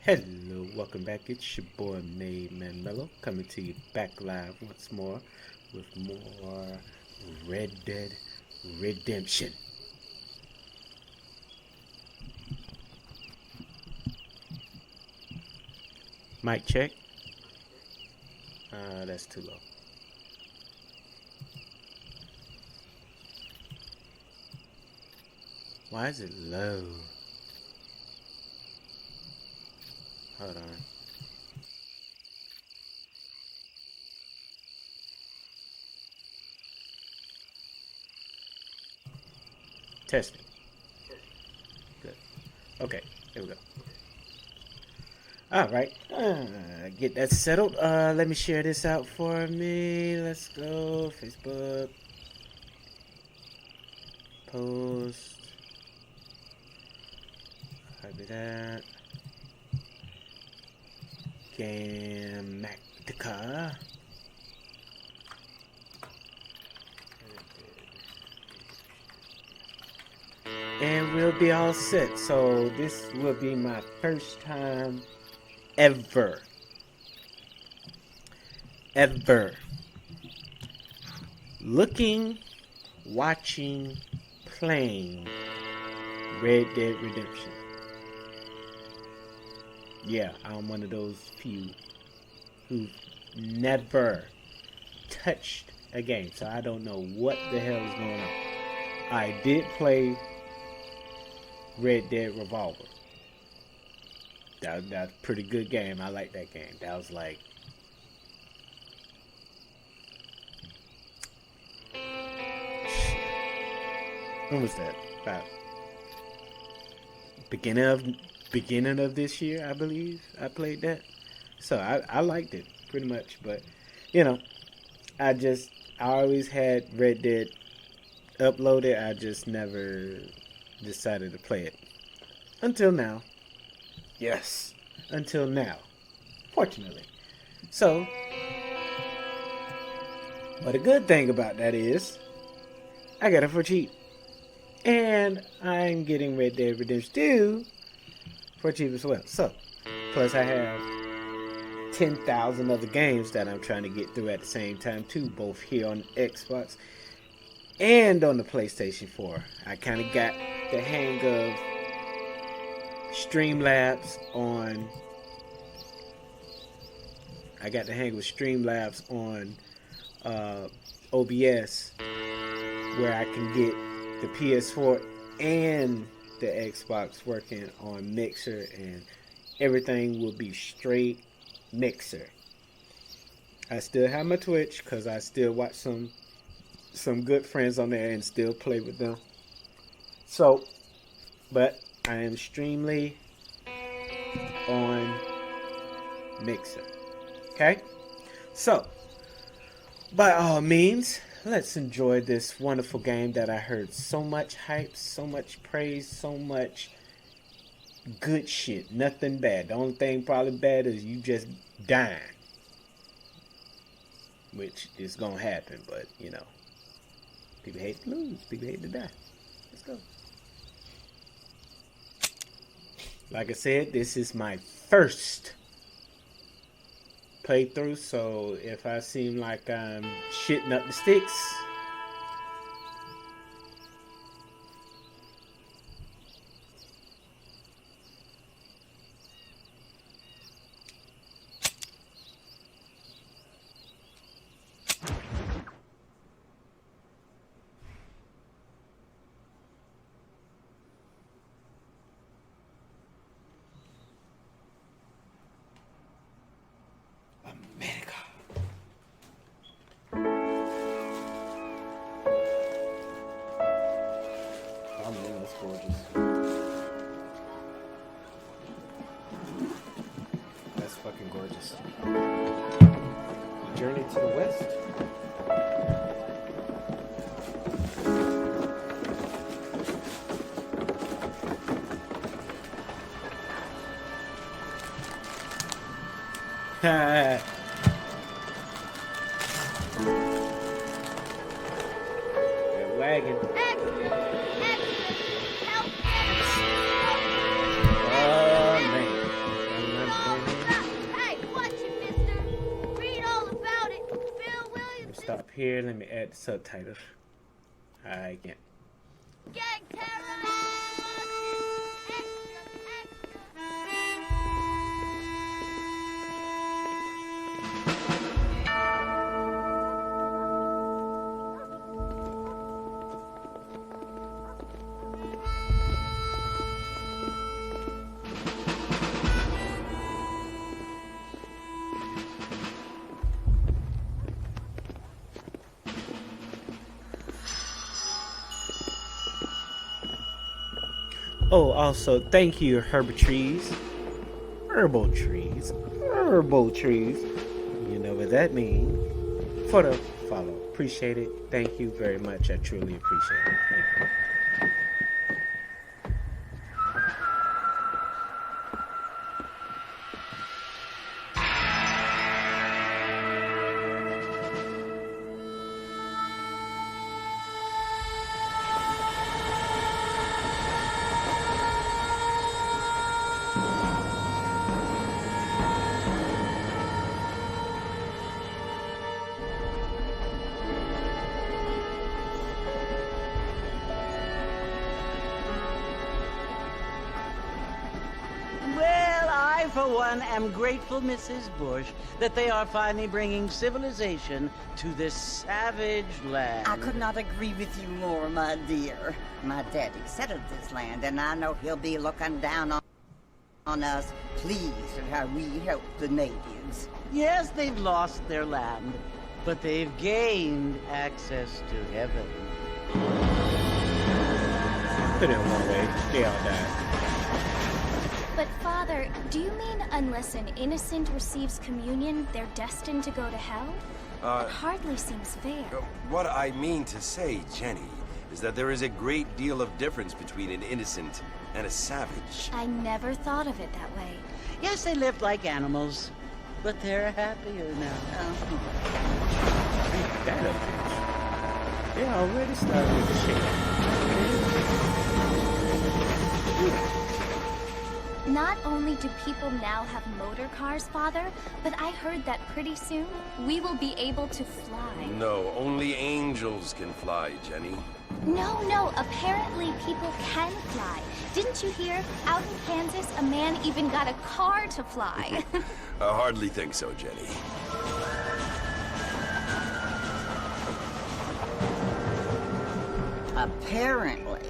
Hello, welcome back. It's your boy Man Mello coming to you back live once more with more Red Dead Redemption. Mic check. That's too low. Why is it low? Hold on. Testing. Good. Okay, here we go. All right, get that settled. Let me share this out for me. Let's go. Facebook. Post. Copy that. Gamactica. And we'll be all set. So this will be my first time ever looking, watching, playing Red Dead Redemption. Yeah, I'm one of those few who never touched a game, so I don't know what the hell is going on. I did play Red Dead Revolver. That's a pretty good game. I like that game. That was like when was that? About beginning of this year, I believe. I played that, so I liked it pretty much. But you know, I always had Red Dead uploaded. I just never decided to play it until now. Yes, until now, fortunately. So, but a good thing about that is I got it for cheap. And I'm getting Red Dead Redemption 2 for cheap as well. So, plus I have 10,000 other games that I'm trying to get through at the same time too, both here on the Xbox and on the PlayStation 4. I kind of got the hang of Streamlabs on. I got the hang with Streamlabs on OBS, where I can get the PS4 and the Xbox working on Mixer, and everything will be straight Mixer. I still have my Twitch because I still watch some good friends on there and still play with them. So, but I am extremely on Mixer. Okay? So, by all means, let's enjoy this wonderful game that I heard so much hype, so much praise, so much good shit. Nothing bad. The only thing probably bad is you just dying. Which is going to happen, but, you know. People hate to lose. People hate to die. Let's go. Like I said, this is my first playthrough, so if I seem like I'm shitting up the sticks, America. Oh man, that's gorgeous. That's fucking gorgeous. Journey to the West. Ha. They're wagging. Oh man. stop here. Let me add the subtitles. I can't. Gang terror! Oh, also, thank you, herbal trees. Herbal trees. Herbal trees. You know what that means. For the follow. Appreciate it. Thank you very much. I truly appreciate it. Thank you. Well, I, for one, am grateful, Mrs. Bush, that they are finally bringing civilization to this savage land. I could not agree with you more, my dear. My daddy settled this land, and I know he'll be looking down on us, pleased at how we help the natives. Yes, they've lost their land, but they've gained access to heaven. Put it one way. They all died. But Father, do you mean unless an innocent receives communion, they're destined to go to hell? It hardly seems fair. What I mean to say, Jenny, is that there is a great deal of difference between an innocent and a savage. I never thought of it that way. Yes, they lived like animals, but they're happier now. That up, bitch. They already started with the shit. Not only do people now have motor cars, Father, but I heard that pretty soon we will be able to fly. No, only angels can fly, Jenny. No, apparently people can fly. Didn't you hear? Out in Kansas, a man even got a car to fly. I hardly think so, Jenny. Apparently,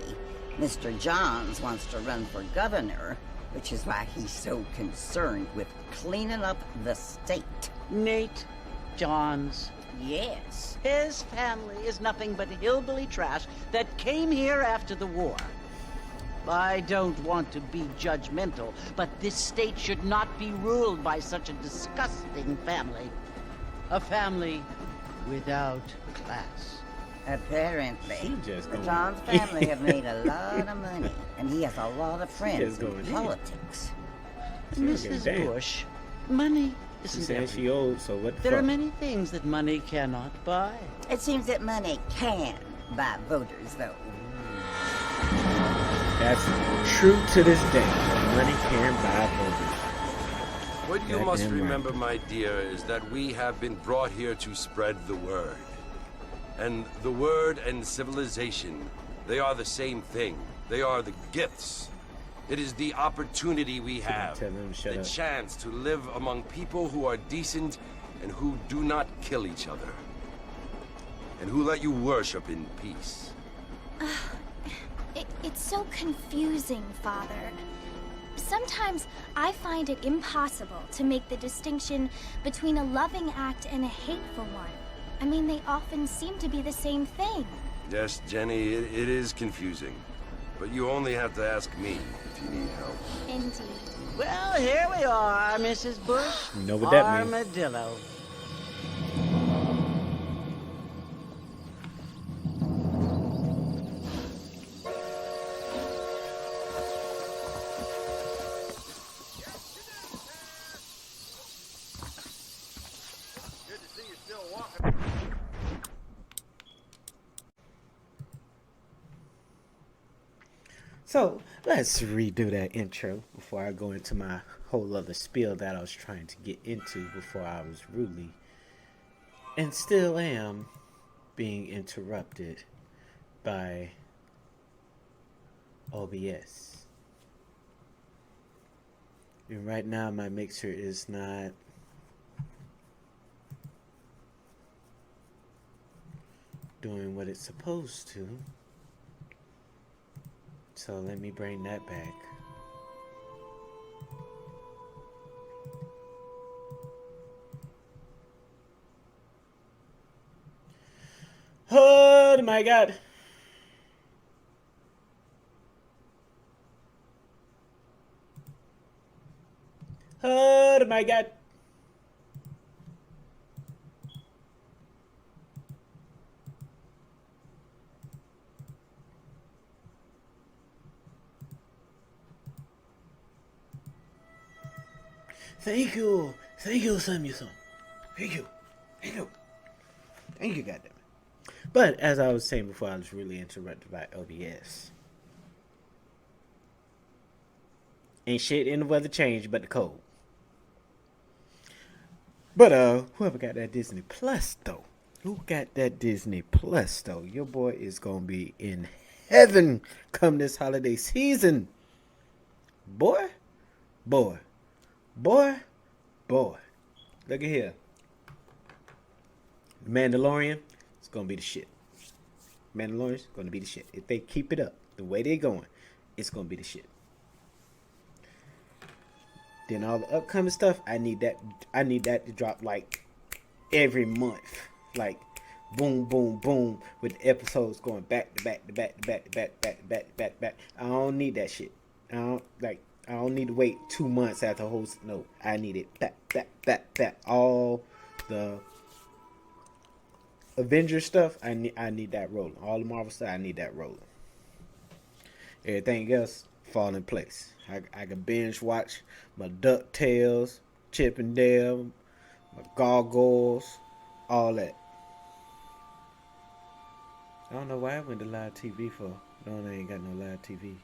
Mr. Johns wants to run for governor, which is why he's so concerned with cleaning up the state. Nate Johns. Yes. His family is nothing but hillbilly trash that came here after the war. I don't want to be judgmental, but this state should not be ruled by such a disgusting family. A family without class. Apparently, She just the going- Johns family have made a lot of money, and he has a lot of friends just in going in. politics. Mrs. damn. Bush, money She isn't said everything. she old, so what the There are fuck? many things that money cannot buy. It seems that money can buy voters, though. That's true to this day. Money can buy voters. What you Goddamn must right. remember, my dear, is that we have been brought here to spread the word. And the word and civilization, they are the same thing. They are the gifts. It is the opportunity we have, tell them to shut the up. chance to live among people who are decent and who do not kill each other. And who let you worship in peace. It's so confusing, Father. Sometimes I find it impossible to make the distinction between a loving act and a hateful one. I mean, they often seem to be the same thing. Yes, Jenny, it is confusing. But you only have to ask me if you need help. Indeed. Well, here we are, Mrs. Bush. You know what that means. Armadillo. So let's redo that intro before I go into my whole other spiel that I was trying to get into before I was rudely and still am being interrupted by OBS. And right now my mixer is not doing what it's supposed to. So let me bring that back. Oh my God. Oh my God. Thank you. Thank you, Samuel. Thank you. Thank you. Thank you, goddamn it. But as I was saying before, I was really interrupted by OBS. Ain't shit in the weather change but the cold. But whoever got that Disney Plus though, your boy is gonna be in heaven come this holiday season. Boy. Look at here. The Mandalorian is gonna be the shit. Mandalorian's gonna be the shit. If they keep it up the way they're going, it's gonna be the shit. Then all the upcoming stuff, I need that to drop like every month. Like boom, boom, boom, with the episodes going back to back. I don't need that shit. I don't need to wait 2 months after host. No, I need it back. All the Avengers stuff, I need that rolling. All the Marvel stuff, I need that rolling. Everything else fall in place. I can binge watch my DuckTales, Chip and Dale, my Gargoyles, all that. I don't know why I went to live TV for. No, I ain't got no live TV.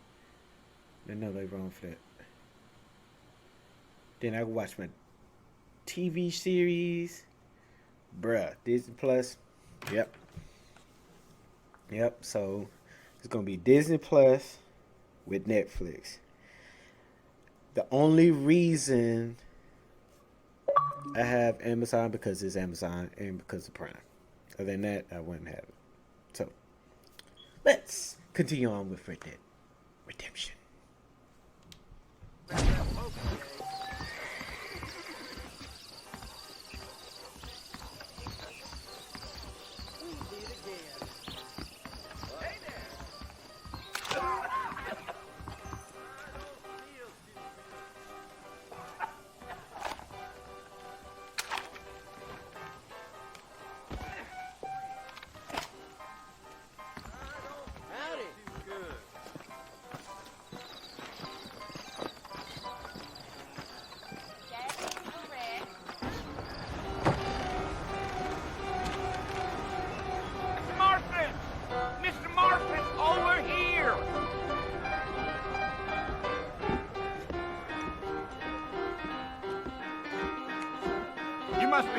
There's nobody wrong for that. Then I can watch my TV series. Bruh, Disney Plus. Yep, so it's going to be Disney Plus with Netflix. The only reason I have Amazon because it's Amazon and because of Prime. Other than that, I wouldn't have it. So, let's continue on with Red Dead Redemption.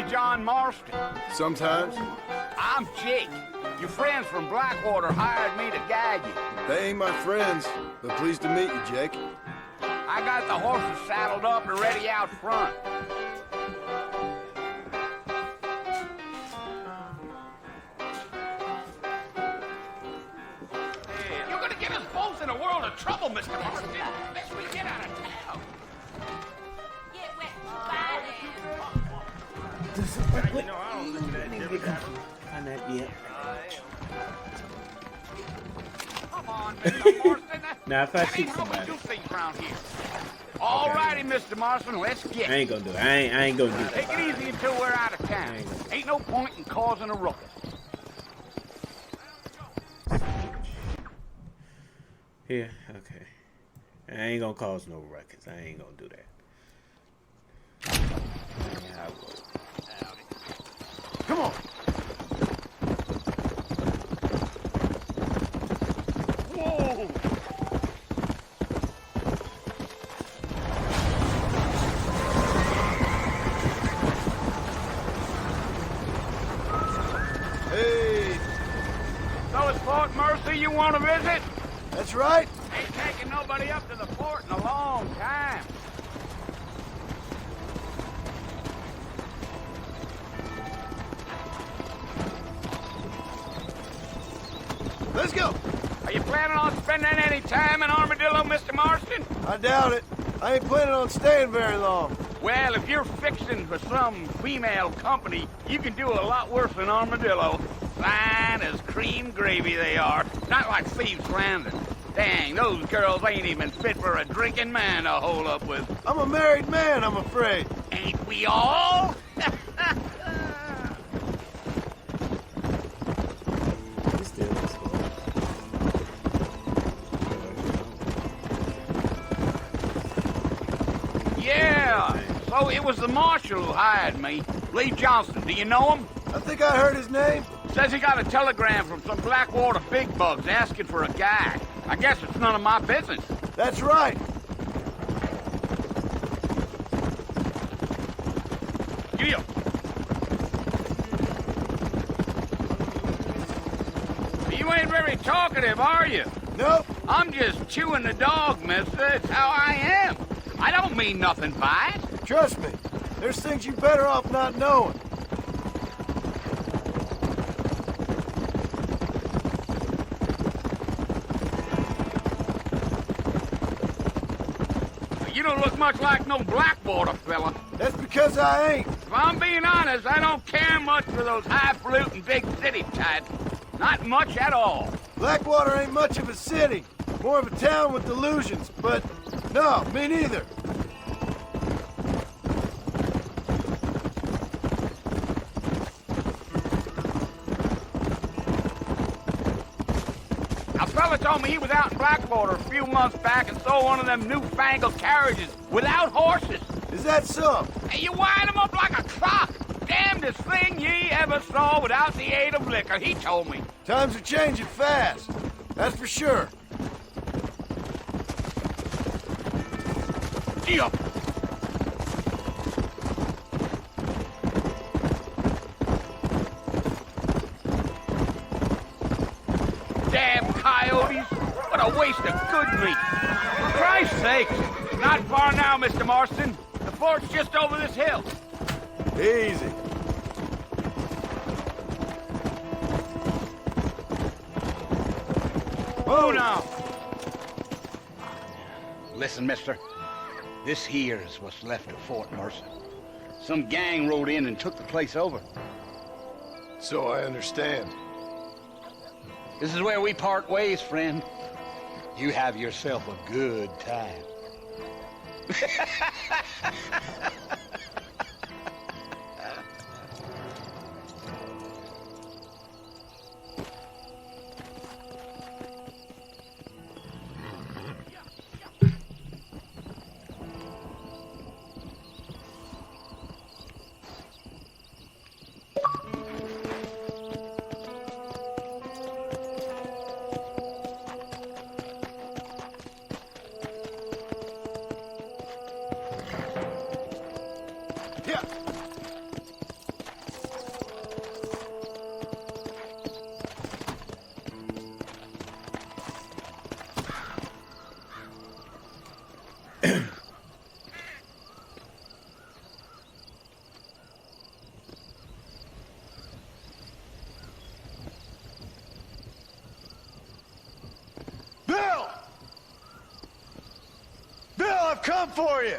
John Marston. Sometimes. I'm Jake. Your friends from Blackwater hired me to guide you. They ain't my friends, but pleased to meet you, Jake. I got the horses saddled up and ready out front. You're gonna get us both in a world of trouble, Mr. Marston, unless we get out of town. Get wet, bye then. Wait, no, I don't look at that different. Find that yet. Come on, Mr. Marston. Now, if I That shoot ain't how we somebody. do things around here. All righty, Mr. Marston, let's get I ain't gonna do it. I ain't gonna do Take that. it easy until we're out of town. Ain't no point in causing a ruckus. Here, okay. I ain't gonna cause no ruckus. I ain't gonna do that. Yeah, I will. Come on. Whoa! who you want to visit? That's right. Ain't taking nobody up to the port in a long time. Let's go. Are you planning on spending any time in Armadillo, Mr. Marston? I doubt it. I ain't planning on staying very long. Well, if you're fixing for some female company, you can do a lot worse than Armadillo. Fine as cream gravy they are. Not like Thieves Landing. Dang, those girls ain't even fit for a drinking man to hole up with. I'm a married man, I'm afraid. Ain't we all? He still looks cool. Yeah, so it was the marshal who hired me. Lee Johnson, do you know him? I think I heard his name. Says he got a telegram from some Blackwater big bugs asking for a guy. I guess it's none of my business. That's right. Yeah. You ain't very talkative, are you? Nope. I'm just chewing the dog, mister. It's how I am. I don't mean nothing by it. Trust me. There's things you better off not knowing. You don't look much like no Blackwater fella. That's because I ain't. If I'm being honest, I don't care much for those highfalutin big city types. Not much at all. Blackwater ain't much of a city. More of a town with delusions, but no, me neither. A fella told me he was out in Blackwater a few months back and saw one of them newfangled carriages without horses. Is that so? And you wind them up like a clock. Damnedest thing ye ever saw without the aid of liquor, he told me. Times are changing fast. That's for sure. Gee up. Damn coyotes. What a waste of good meat. For Christ's sake. Not far now, Mr. Marston. The fort's just over this hill. Easy. Oh, now. Listen, mister. This here is what's left of Fort Mercer. Some gang rode in and took the place over. So I understand. This is where we part ways, friend. You have yourself a good time. Yeah. Bill! Bill, I've come for you!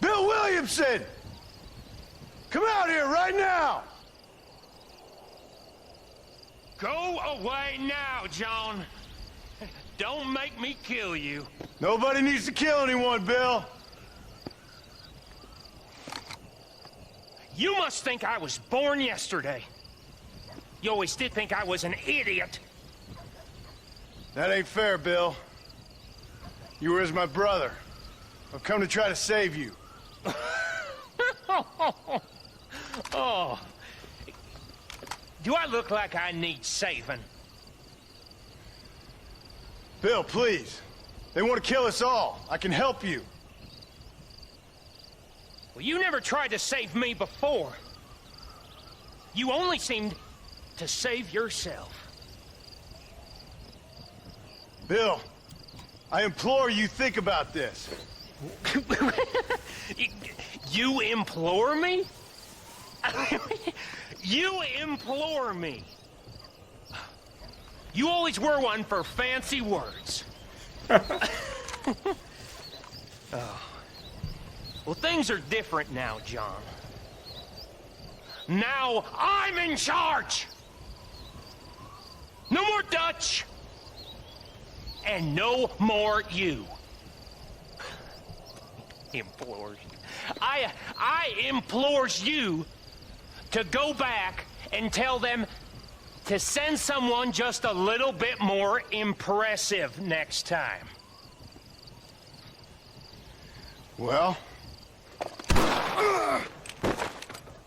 Bill Williamson! Come out here right now! Go away now, John. Don't make me kill you. Nobody needs to kill anyone, Bill. You must think I was born yesterday. You always did think I was an idiot. That ain't fair, Bill. You were as my brother. I've come to try to save you. Oh. Do I look like I need saving? Bill, please. They want to kill us all. I can help you. Well, you never tried to save me before. You only seemed to save yourself. Bill, I implore you think about this. You implore me? You implore me. You always were one for fancy words. Oh. Well, things are different now, John. Now I'm in charge! No more Dutch! And no more you. Implores you. I implores you to go back and tell them to send someone just a little bit more impressive next time. Well?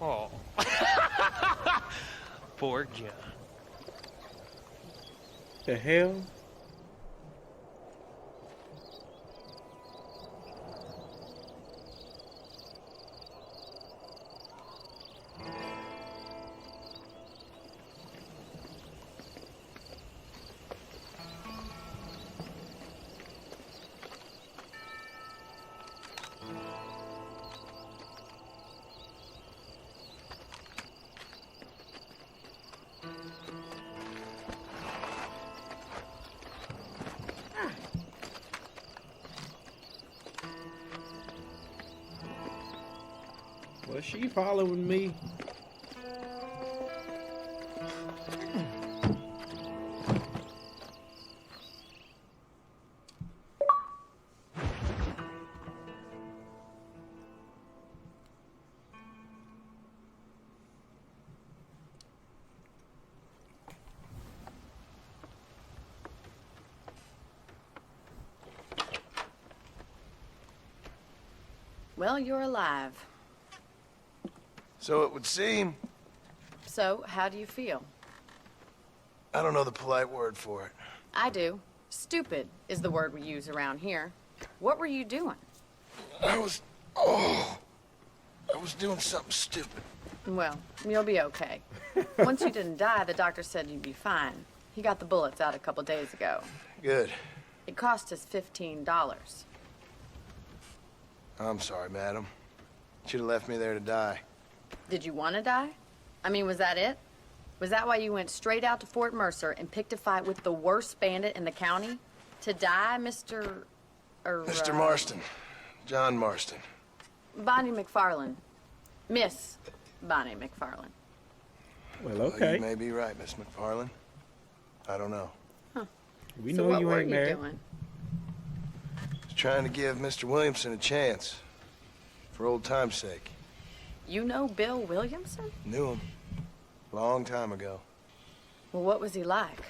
Oh. Poor John. The hell? Was she following me? Well, you're alive. So it would seem. So, how do you feel? I don't know the polite word for it. I do. Stupid is the word we use around here. What were you doing? I was doing something stupid. Well, you'll be okay. Once you didn't die, the doctor said you'd be fine. He got the bullets out a couple days ago. Good. It cost us $15. I'm sorry, madam. Should have left me there to die. Did you want to die? I mean, was that it? Was that why you went straight out to Fort Mercer and picked a fight with the worst bandit in the county? To die, Mr. Mr. Marston. John Marston. Bonnie McFarland. Miss Bonnie McFarland. Well, okay. Well, you may be right, Miss McFarland. I don't know. We So know what you were ain't you married. doing? Just trying to give Mr. Williamson a chance. For old time's sake. You know Bill Williamson? Knew him. Long time ago. Well, what was he like?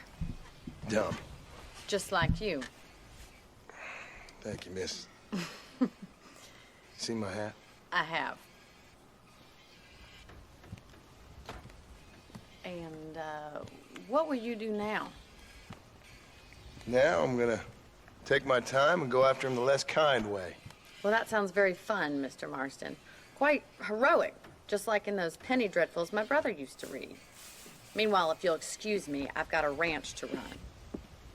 Dumb. Just like you. Thank you, miss. See my hat? I have. And, what will you do now? Now I'm gonna take my time and go after him the less kind way. Well, that sounds very fun, Mr. Marston. Quite heroic, just like in those penny dreadfuls my brother used to read. Meanwhile, if you'll excuse me, I've got a ranch to run.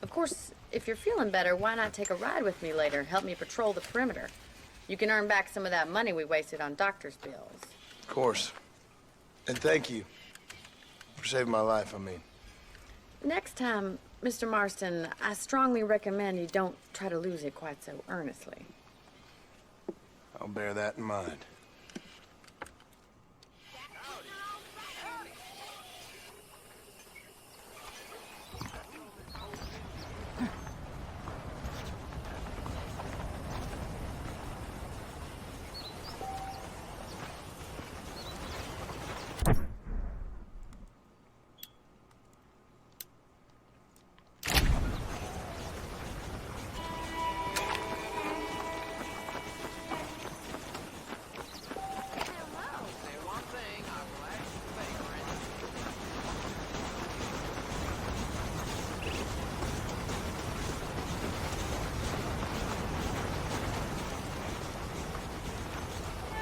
Of course, if you're feeling better, why not take a ride with me later? Help me patrol the perimeter. You can earn back some of that money we wasted on doctor's bills. Of course. And thank you. For saving my life, I mean. Next time, Mr. Marston, I strongly recommend you don't try to lose it quite so earnestly. I'll bear that in mind.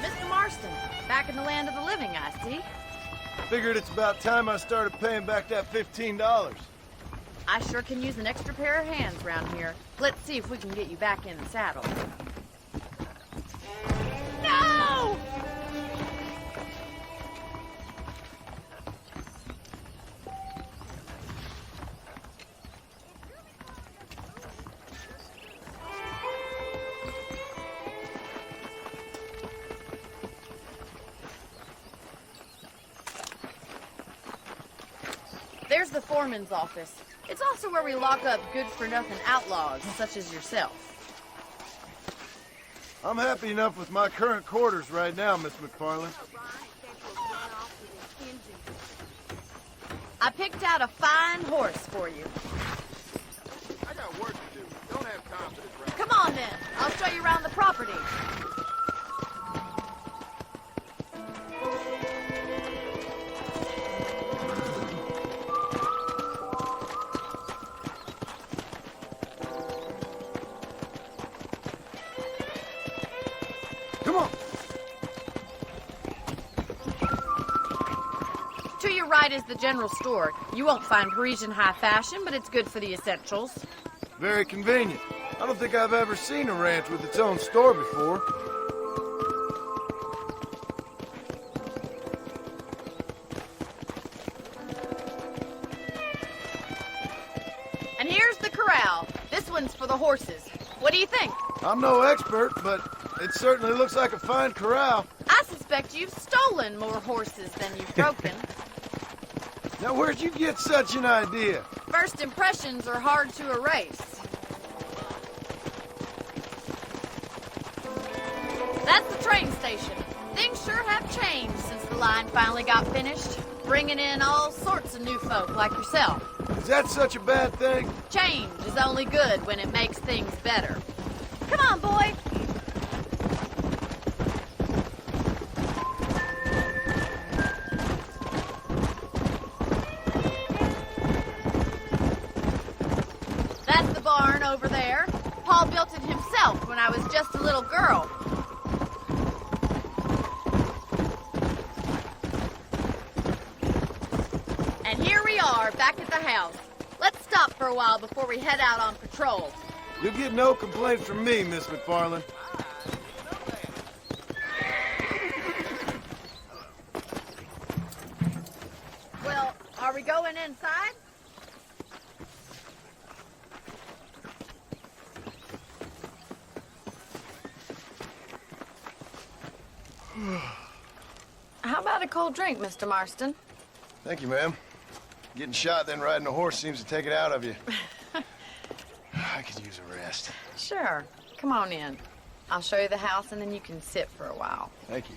Mr. Marston, back in the land of the living, I see. Figured it's about time I started paying back that $15. I sure can use an extra pair of hands around here. Let's see if we can get you back in the saddle. No! There's the foreman's office. It's also where we lock up good-for-nothing outlaws, such as yourself. I'm happy enough with my current quarters right now, Miss McFarland. I picked out a fine horse for you. I got work to do. Don't have time for this rap. Come on, then. I'll show you around the property. Come on. To your right is the general store. You won't find Parisian high fashion, but it's good for the essentials. Very convenient. I don't think I've ever seen a ranch with its own store before. And here's the corral. This one's for the horses. What do you think? I'm no expert, but it certainly looks like a fine corral. I suspect you've stolen more horses than you've broken. Now, where'd you get such an idea? First impressions are hard to erase. That's the train station. Things sure have changed since the line finally got finished, bringing in all sorts of new folk like yourself. Is that such a bad thing? Change is only good when it makes things better. Come on, boy. That's the barn over there. Paul built it himself when I was just a little girl. And here we are, back at the house. Let's stop for a while before we head out on patrol. You'll get no complaints from me, Miss McFarland. Well, are we going inside? How about a cold drink, Mr. Marston? Thank you, ma'am. Getting shot, then riding a horse seems to take it out of you. I could use a rest. Sure. Come on in. I'll show you the house, and then you can sit for a while. Thank you.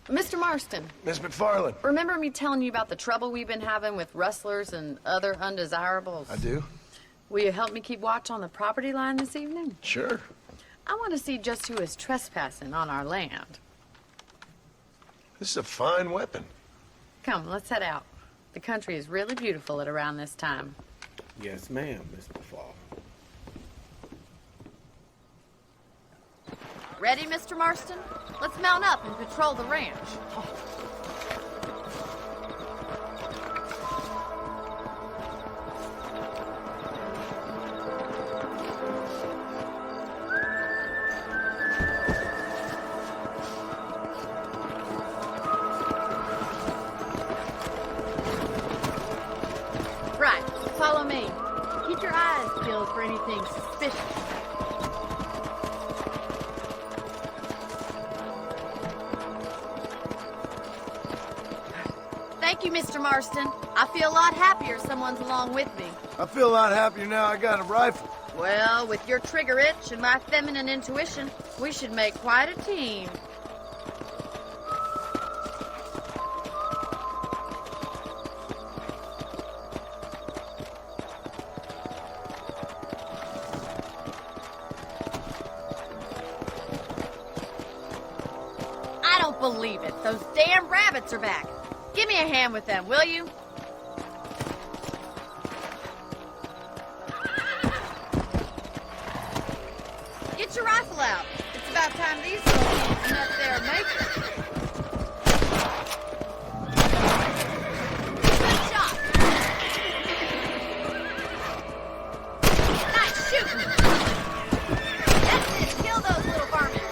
Mr. Marston, Miss McFarland. remember me telling you about the trouble we've been having with rustlers and other undesirables? I do? Will you help me keep watch on the property line this evening? Sure. I want to see just who is trespassing on our land. This is a fine weapon. Come, let's head out. The country is really beautiful at around this time. Yes, ma'am, Miss McFarland. Ready, Mr. Marston? Let's mount up and patrol the ranch. Right, follow me. Keep your eyes peeled for anything suspicious. Thank you, Mr. Marston. I feel a lot happier someone's along with me. I feel a lot happier now I got a rifle. Well, with your trigger itch and my feminine intuition, we should make quite a team. I don't believe it. Those damn rabbits are back. Give me a hand with them, will you? Get your rifle out. It's about time these folks met their maker. Good shot. Nice shooting. That's it. Kill those little varmints.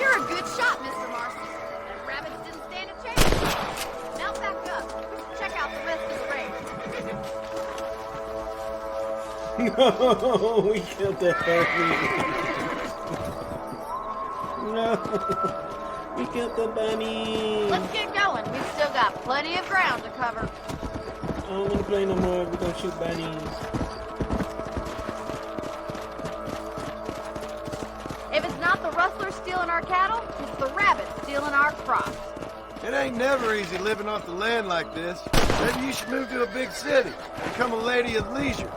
You're a good shot, Mr. Marston. The rabbits didn't stand a chance. Now back up. Check out the rest of the range. No, we killed the bunny. No, we killed the bunny. Let's get going. We've still got plenty of ground to cover. I don't want to play no more. We're gonna shoot bunnies. If it's not the rustlers stealing our cattle, it's the rabbits stealing our crops. It ain't never easy living off the land like this. Maybe you should move to a big city. Become a lady of leisure.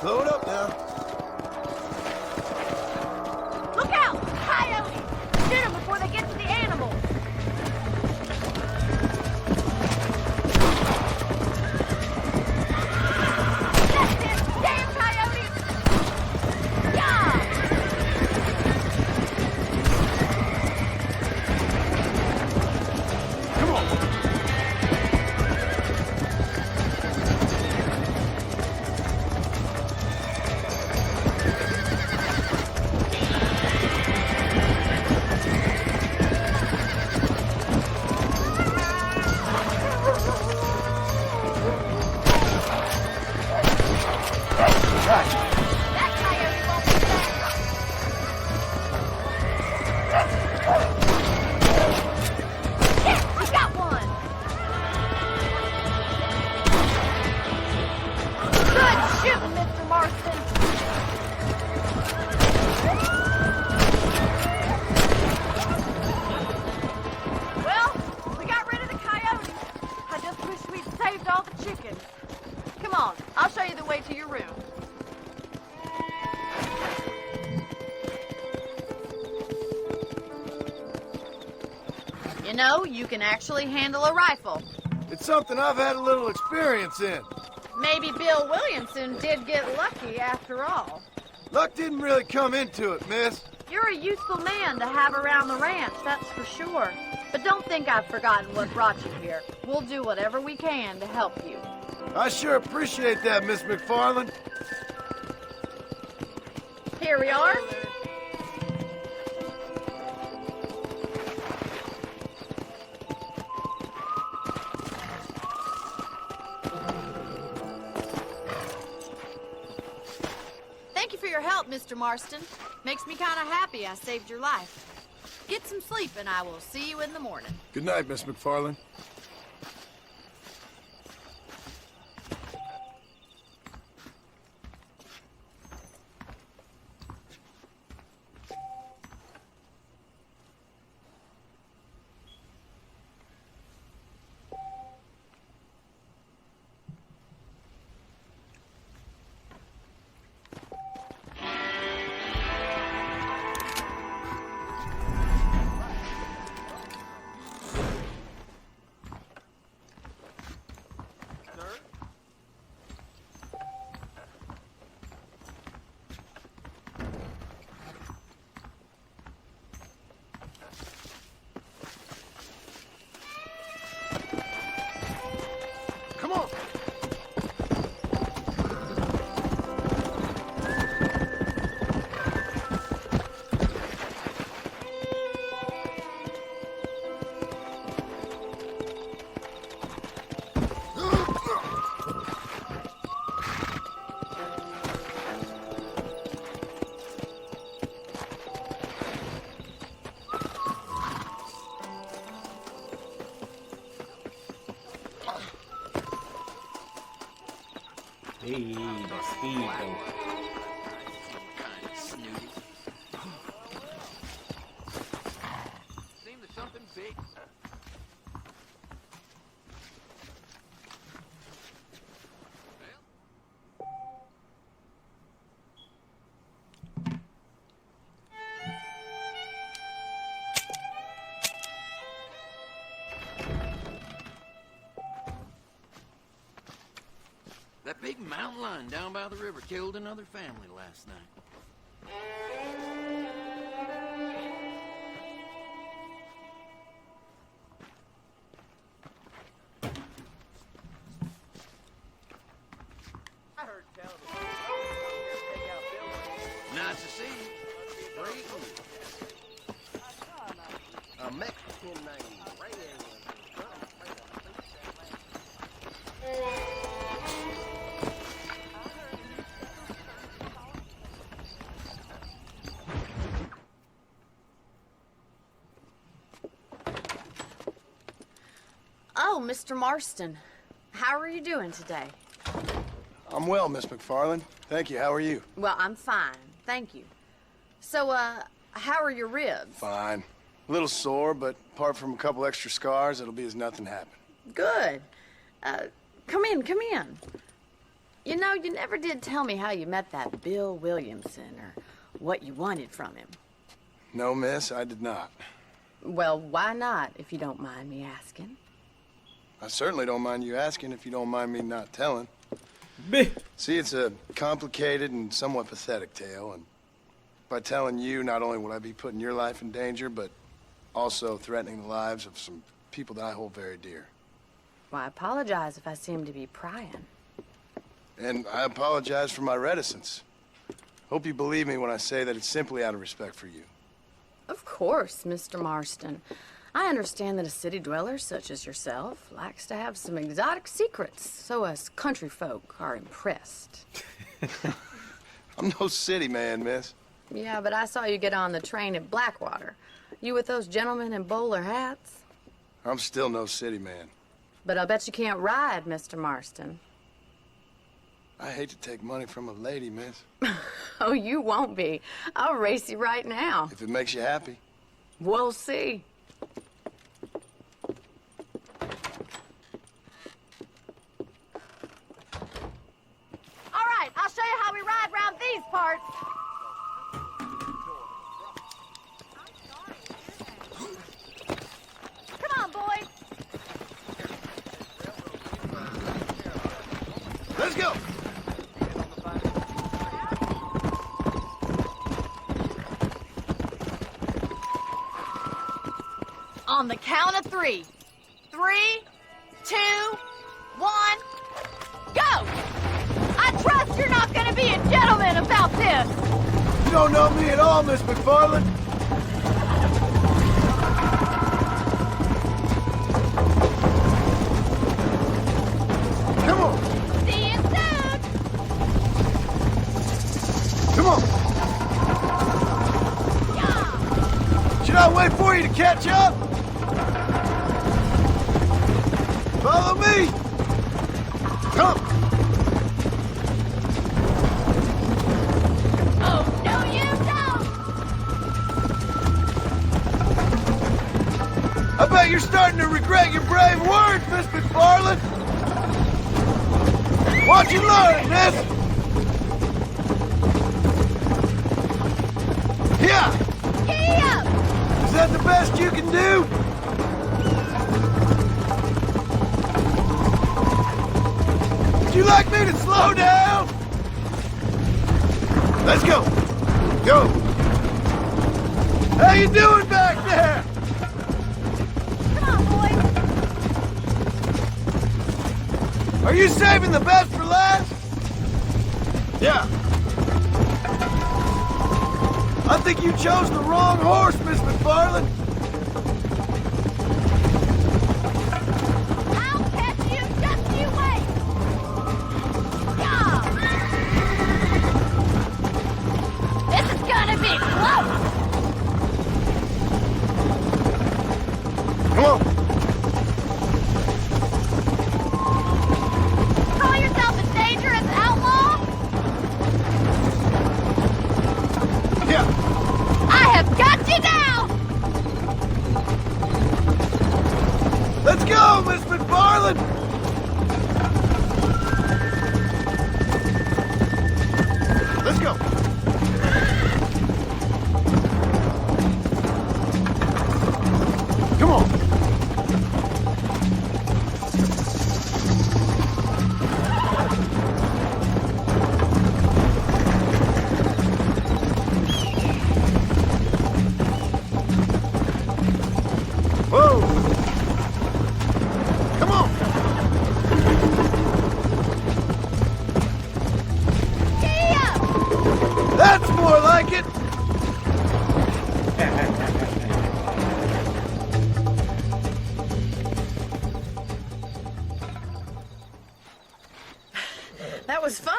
Slow it up now. Look out! Coyotes! Shoot them before they get to the animals. That's it! Damn coyotes! Yeah! Come on. That coyote won't be back. Yeah, we got one! Good shooting, Mr. Marston! Well, we got rid of the coyotes. I just wish we'd saved all the chickens. Come on, I'll show you the way to your room. You know, you can actually handle a rifle. It's something I've had a little experience in. Maybe Bill Williamson did get lucky after all. Luck didn't really come into it, miss. You're a useful man to have around the ranch, that's for sure. But don't think I've forgotten what brought you here. We'll do whatever we can to help you. I sure appreciate that, Miss McFarland. Here we are. Thank you for your help, Mr. Marston. Makes me kind of happy I saved your life. Get some sleep and I will see you in the morning. Good night, Miss McFarland. Come on. Hey, the speedboat. Seems there's something big. mountain lion down by the river killed another family last night. Nice to see you. Where are you from? A Mexican named Ray. Oh, Mr. Marston. How are you doing today? I'm well, Miss McFarland. Thank you. How are you? Well, I'm fine. Thank you. So, how are your ribs? Fine. A little sore, but apart from a couple extra scars, it'll be as nothing happened. Good. Come in, come in. You know, you never did tell me how you met that Bill Williamson or what you wanted from him. No, miss, I did not. Well, why not, if you don't mind me asking? I certainly don't mind you asking if you don't mind me not telling. See, it's a complicated and somewhat pathetic tale, and by telling you, not only will I be putting your life in danger, but also threatening the lives of some people that I hold very dear. Well, I apologize if I seem to be prying. And I apologize for my reticence. Hope you believe me when I say that it's simply out of respect for you. Of course, Mr. Marston. I understand that a city dweller such as yourself likes to have some exotic secrets, so us country folk are impressed. I'm no city man, miss. Yeah, but I saw you get on the train at Blackwater. You with those gentlemen in bowler hats? I'm still no city man. But I bet you can't ride, Mr. Marston. I hate to take money from a lady, miss. Oh, you won't be. I'll race you right now. If it makes you happy. We'll see. All right, I'll show you how we ride around these parts. Come on, boys. Let's go! On the count of 3. 3, 2, 1, go! I trust you're not gonna be a gentleman about this! You don't know me at all, Miss McFarland. Come on! See you soon! Come on! Yeah! Should I wait for you to catch up? Follow me! Come! Oh, no, you don't! I bet you're starting to regret your brave words, Miss McFarland! Watch you learn, miss! Yeah! Giddy up! Is that the best you can do? Would you like me to slow down? Let's go! Go! How you doing back there? Come on, boys! Are you saving the best for last? Yeah. I think you chose the wrong horse, Miss McFarland. I'll catch you, just you wait! Yeah! This is gonna be close! Come on. Call yourself a dangerous outlaw? Yeah. I have got you now! Let's go, Miss McFarland. Let's go. Come on.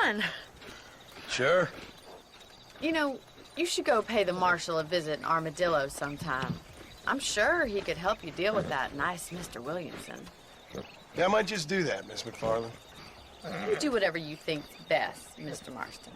fun. Sure. You know, you should go pay the marshal a visit in Armadillo sometime. I'm sure he could help you deal with that nice Mr. Williamson. Yeah, I might just do that, Miss McFarland. You do whatever you think's best, Mr. Marston.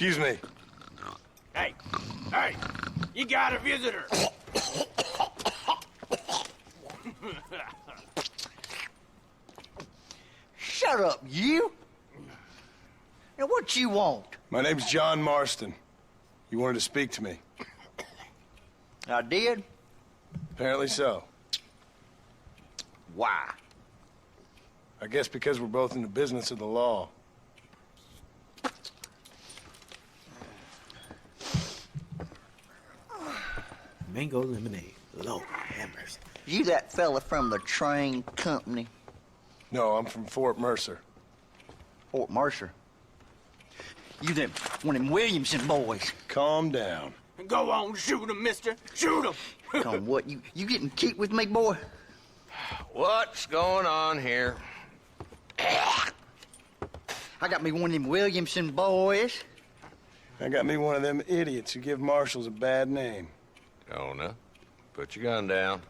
Excuse me. Hey, hey, you got a visitor. Shut up, you! Now, what you want? My name's John Marston. You wanted to speak to me. I did? Apparently so. Why? I guess because we're both in the business of the law. Mango lemonade. Lord have mercy. You that fella from the train company? No, I'm from Fort Mercer. Fort Mercer? You them, one of them Williamson boys. Calm down. Go on, shoot him, mister. Shoot him. Come on, what, you getting kicked with me, boy? What's going on here? I got me one of them Williamson boys. I got me one of them idiots who give marshals a bad name. Jonah, put your gun down.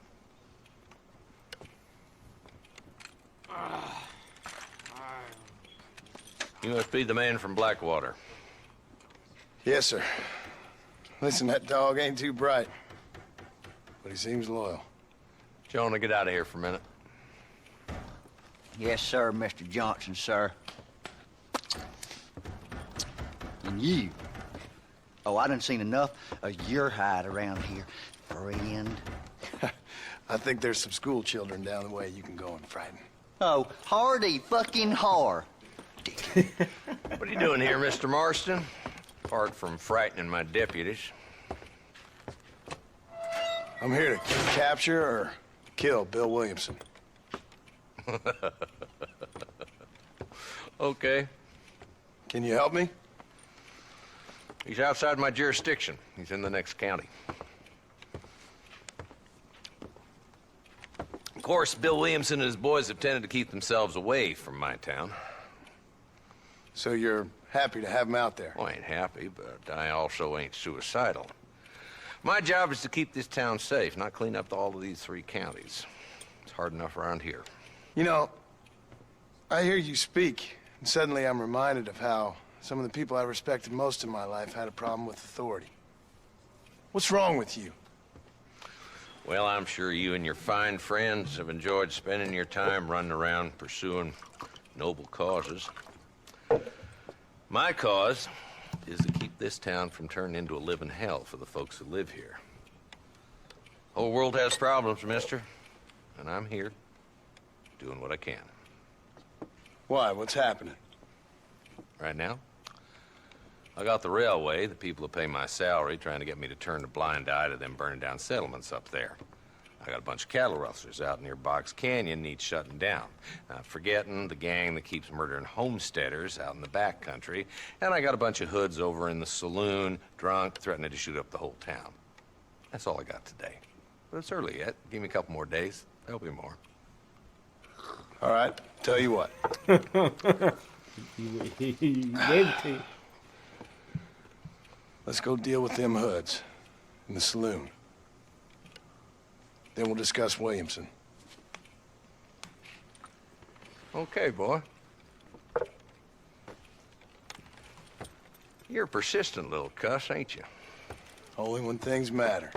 You must be the man from Blackwater. Yes, sir. Listen, that dog ain't too bright, but he seems loyal. Jonah, get out of here for a minute. Yes, sir, Mr. Johnson, sir. And Oh, I done seen enough of your hide around here, friend. I think there's some school children down the way you can go and frighten. Oh, hardy fucking har. What are you doing here, Mr. Marston? Apart from frightening my deputies. I'm here to capture or kill Bill Williamson. Okay. Can you help me? He's outside my jurisdiction. He's in the next county. Of course, Bill Williamson and his boys have tended to keep themselves away from my town. So you're happy to have him out there? Well, I ain't happy, but I also ain't suicidal. My job is to keep this town safe, not clean up all of these 3 counties. It's hard enough around here. You know, I hear you speak, and suddenly I'm reminded of how some of the people I respected most in my life had a problem with authority. What's wrong with you? Well, I'm sure you and your fine friends have enjoyed spending your time running around pursuing noble causes. My cause is to keep this town from turning into a living hell for the folks who live here. Whole world has problems, mister, and I'm here doing what I can. Why? What's happening? Right now, I got the railway, the people who pay my salary, trying to get me to turn a blind eye to them burning down settlements up there. I got a bunch of cattle rustlers out near Box Canyon needs shutting down. Not forgetting the gang that keeps murdering homesteaders out in the back country. And I got a bunch of hoods over in the saloon, drunk, threatening to shoot up the whole town. That's all I got today. But it's early yet. Give me a couple more days. There'll be more. All right, tell you what. He gave it to you. Let's go deal with them hoods in the saloon. Then we'll discuss Williamson. Okay, boy. You're a persistent little cuss, ain't you? Only when things matter.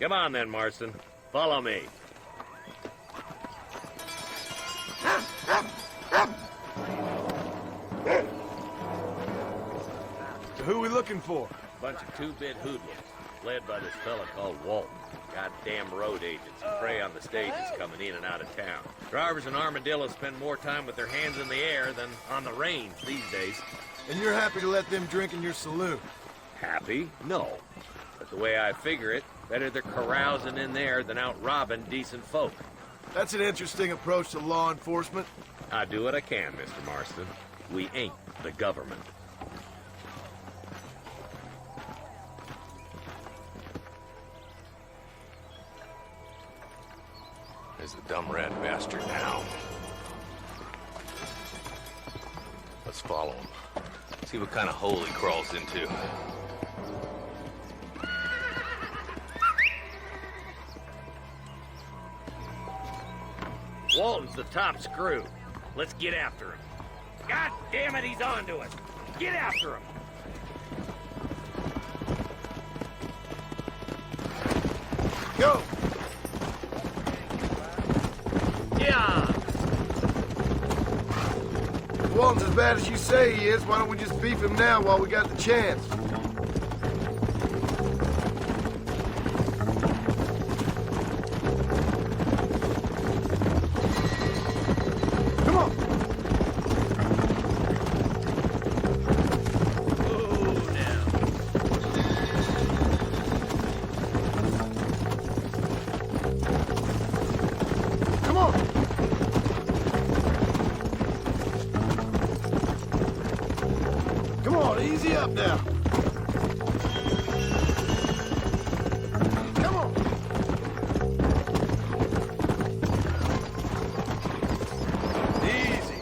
Come on then, Marston. Follow me. So who are we looking for? Bunch of two-bit hoodlums, led by this fella called Walton. Goddamn road agents who prey on the stages coming in and out of town. Drivers in Armadillo spend more time with their hands in the air than on the range these days. And you're happy to let them drink in your saloon? Happy? No. But the way I figure it, better they're carousing in there than out robbing decent folk. That's an interesting approach to law enforcement. I do what I can, Mr. Marston. We ain't the government. There's the dumb rat bastard now. Let's follow him. See what kind of hole he crawls into. Walton's the top screw. Let's get after him. God damn it, he's on to us. Get after him. Go! Yeah. If Walton's as bad as you say he is, why don't we just beef him now while we got the chance? Come on! Oh, now. Come on! Come on, easy up now. Come on. Easy.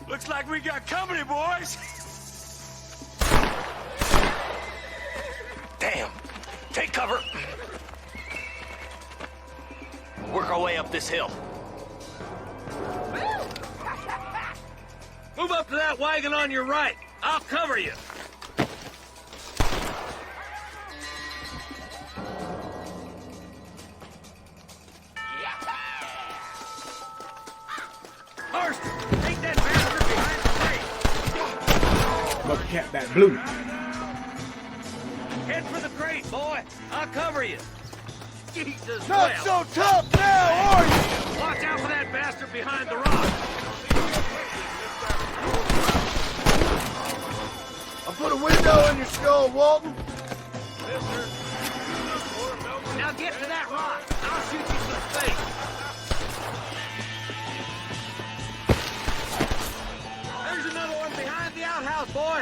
Looks like we got company, boys! Damn! Take cover! We'll work our way up this hill. Move up to that wagon on your right. I'll cover you. Take that bastard behind the crate! Must cap that blue. Head for the crate, boy! I'll cover you! Jesus, Not so tough now, are you? Watch out for that bastard behind the rock! I'll put a window in your skull, Walton. Now get to that rock! I'll shoot you some space! There's another one behind the outhouse, boy!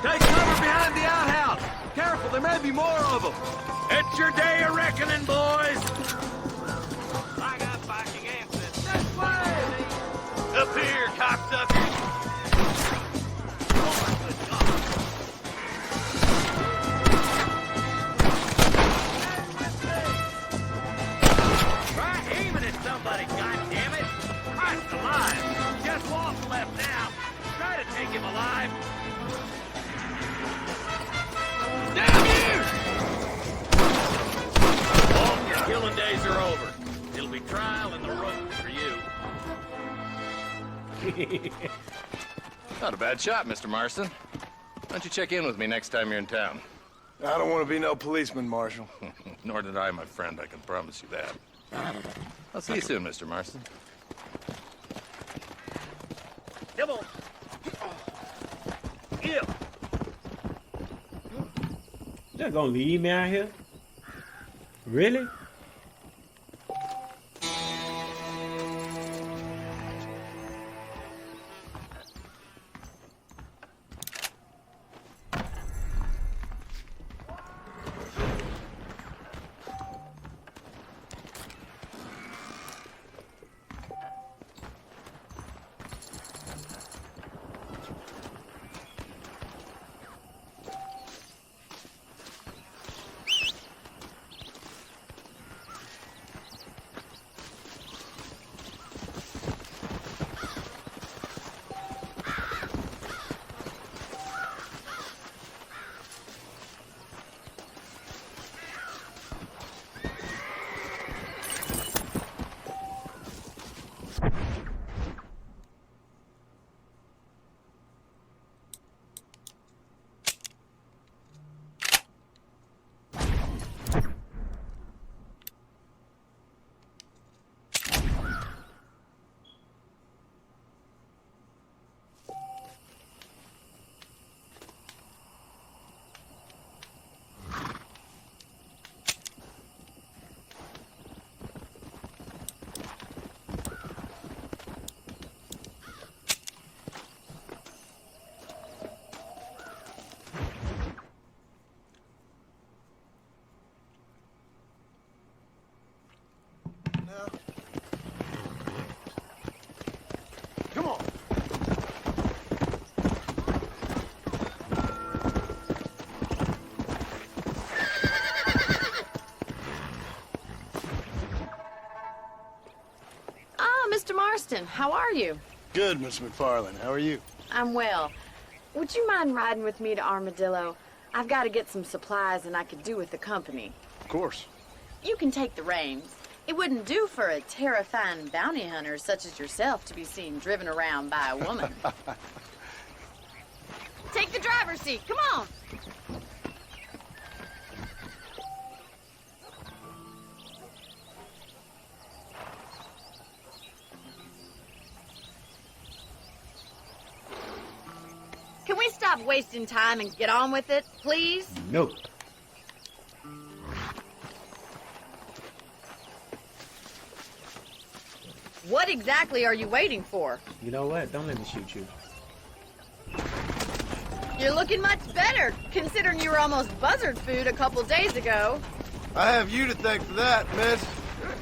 Take cover behind the outhouse! Careful, there may be more of them! It's your day of reckoning, boys! I got backing answers. This way! Up here, cocksuckers! Try aiming at somebody, goddammit! Christ alive! Just Walton left now. Try to take him alive. Down here! Walton, your killing days are over. It'll be trial and the rope for you. Not a bad shot, Mr. Marston. Why don't you check in with me next time you're in town? I don't want to be no policeman, Marshal. Nor did I, my friend. I can promise you that. I'll see you soon, Mr. Marston. Come on. Yeah. You're gonna leave me out here? Really? Come on. Ah, Mr. Marston, how are you? Good, Miss McFarland. How are you? I'm well. Would you mind riding with me to Armadillo? I've got to get some supplies and I could do with the company. Of course. You can take the reins. It wouldn't do for a terrifying bounty hunter such as yourself to be seen driven around by a woman. Take the driver's seat. Come on. Can we stop wasting time and get on with it, please? No. What exactly are you waiting for? You know what? Don't let me shoot you. You're looking much better, considering you were almost buzzard food a couple days ago. I have you to thank for that, miss.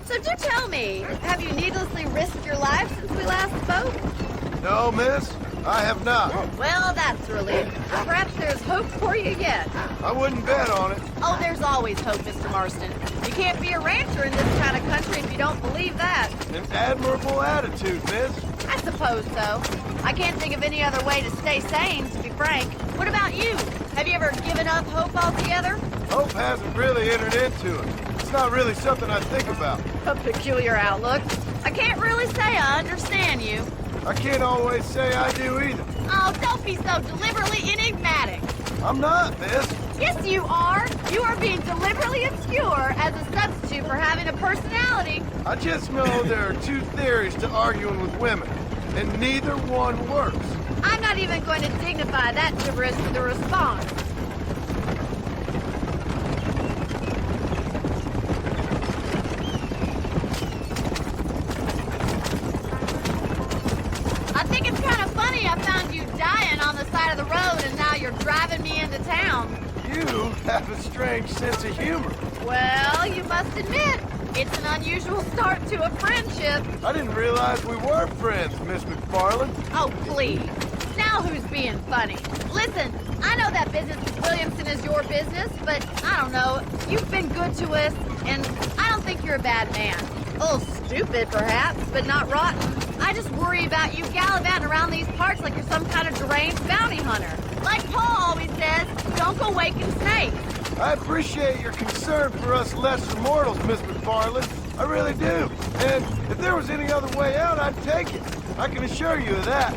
So do tell me, have you needlessly risked your life since we last spoke? No, miss. I have not. Well, that's a relief. Perhaps there's hope for you yet. I wouldn't bet on it. Oh, there's always hope, Mr. Marston. You can't be a rancher in this kind of country if you don't believe that. An admirable attitude, miss. I suppose so. I can't think of any other way to stay sane, to be frank. What about you? Have you ever given up hope altogether? Hope hasn't really entered into it. not really something I think about. A peculiar outlook. I can't really say I understand you. I can't always say I do either. Oh, don't be so deliberately enigmatic. I'm not, miss. Yes, you are. You are being deliberately obscure as a substitute for having a personality. I just know there are two theories to arguing with women, and neither one works. I'm not even going to dignify that gibberish with a response. I think it's kind of funny I found you dying on the side of the road and now you're driving me into town. You have a strange sense of humor. Well, you must admit, it's an unusual start to a friendship. I didn't realize we were friends, Miss McFarland. Oh, please. Now who's being funny? Listen, I know that business with Williamson is your business, but I don't know. You've been good to us, and I don't think you're a bad man. A little stupid, perhaps, but not rotten. I just worry about you gallivanting around these parts like you're some kind of deranged bounty hunter. Like Paul always says, don't go waking snakes. I appreciate your concern for us lesser mortals, Miss McFarland. I really do. And if there was any other way out, I'd take it. I can assure you of that.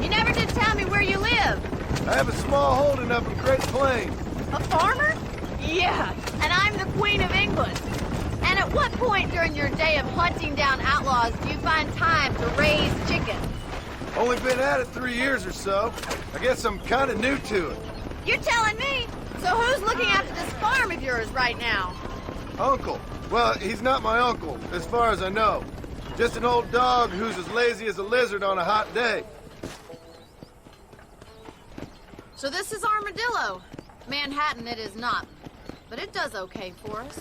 You never did tell me where you live. I have a small holding up in Great Plains. A farmer? Yeah, and I'm the Queen of England. And at what point during your day of hunting down outlaws do you find time to raise chickens? Only been at it 3 years or so. I guess I'm kind of new to it. You're telling me? So who's looking after this farm of yours right now? Uncle. Well, he's not my uncle, as far as I know. Just an old dog who's as lazy as a lizard on a hot day. So this is Armadillo. Manhattan it is not, but it does okay for us.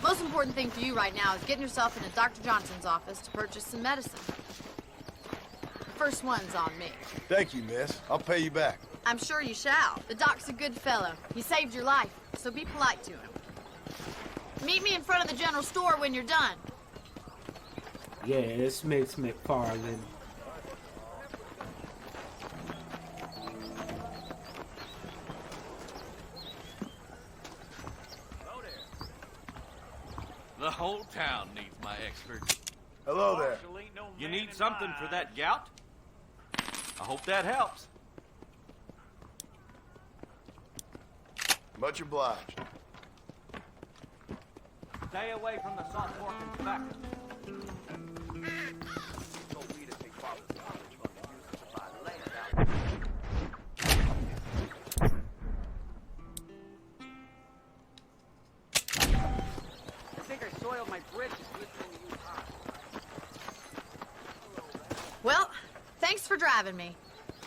Most important thing for you right now is getting yourself into Dr. Johnson's office to purchase some medicine. The first one's on me. Thank you, miss. I'll pay you back. I'm sure you shall. The doc's a good fellow. He saved your life, so be polite to him. Meet me in front of the general store when you're done. Yeah, it's Miss McFarland. The whole town needs my expertise. Hello there. You need something for that gout? I hope that helps. Much obliged. Stay away from the salt pork and tobacco. My britches listening to you talk. Well, thanks for driving me.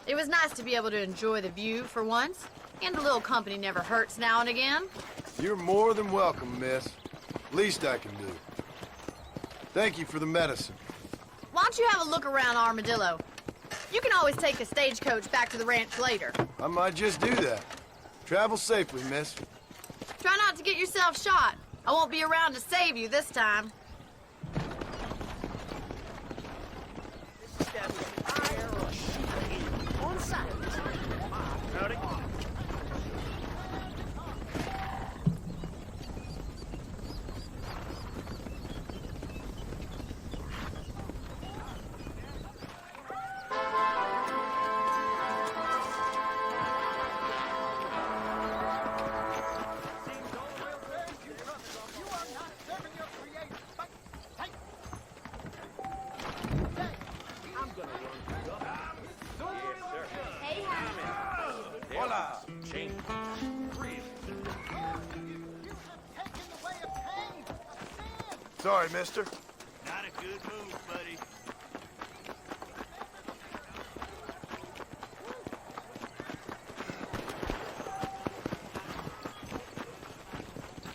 It was nice to be able to enjoy the view for once, and a little company never hurts now and again. You're more than welcome, miss. Least I can do. Thank you for the medicine. Why don't you have a look around Armadillo? You can always take a stagecoach back to the ranch later. I might just do that. Travel safely, miss. Try not to get yourself shot. I won't be around to save you this time. Sorry, mister. Not a good move, buddy.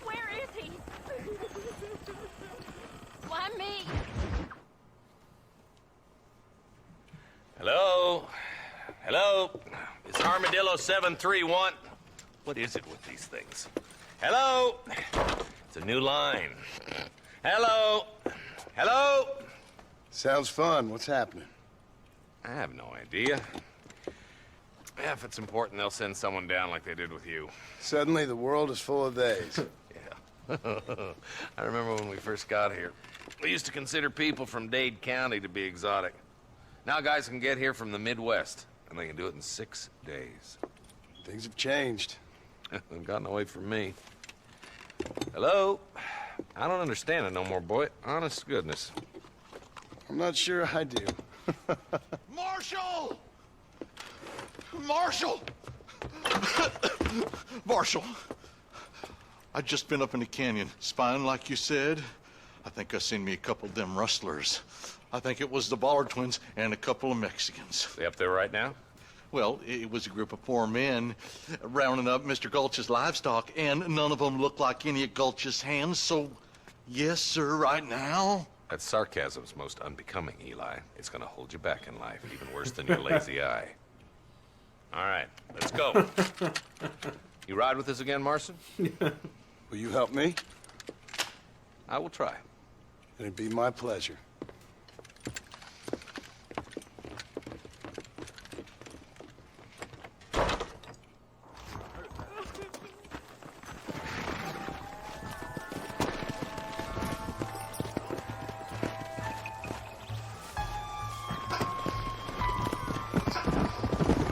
Where is he? Why me? Hello? Hello? It's Armadillo 731. What is it with these things? Hello? It's a new line. Hello? Hello? Sounds fun. What's happening? I have no idea. Yeah, if it's important, they'll send someone down like they did with you. Suddenly, the world is full of theys. Yeah. I remember when we first got here. We used to consider people from Dade County to be exotic. Now guys can get here from the Midwest, and they can do it in 6 days. Things have changed. They've gotten away from me. Hello? I don't understand it no more, boy. Honest to goodness. I'm not sure I do. Marshal! Marshal! Marshal! I just been up in the canyon, spying like you said. I think I seen me a couple of them rustlers. I think it was the Ballard twins and a couple of Mexicans. They up there right now? Well, it was a group of poor men rounding up Mr. Gulch's livestock, and none of them looked like any of Gulch's hands, so yes, sir, right now. That sarcasm's most unbecoming, Eli. It's gonna hold you back in life, even worse than your lazy eye. All right, let's go. You ride with us again, Marston? Will you help me? I will try. It'd be my pleasure.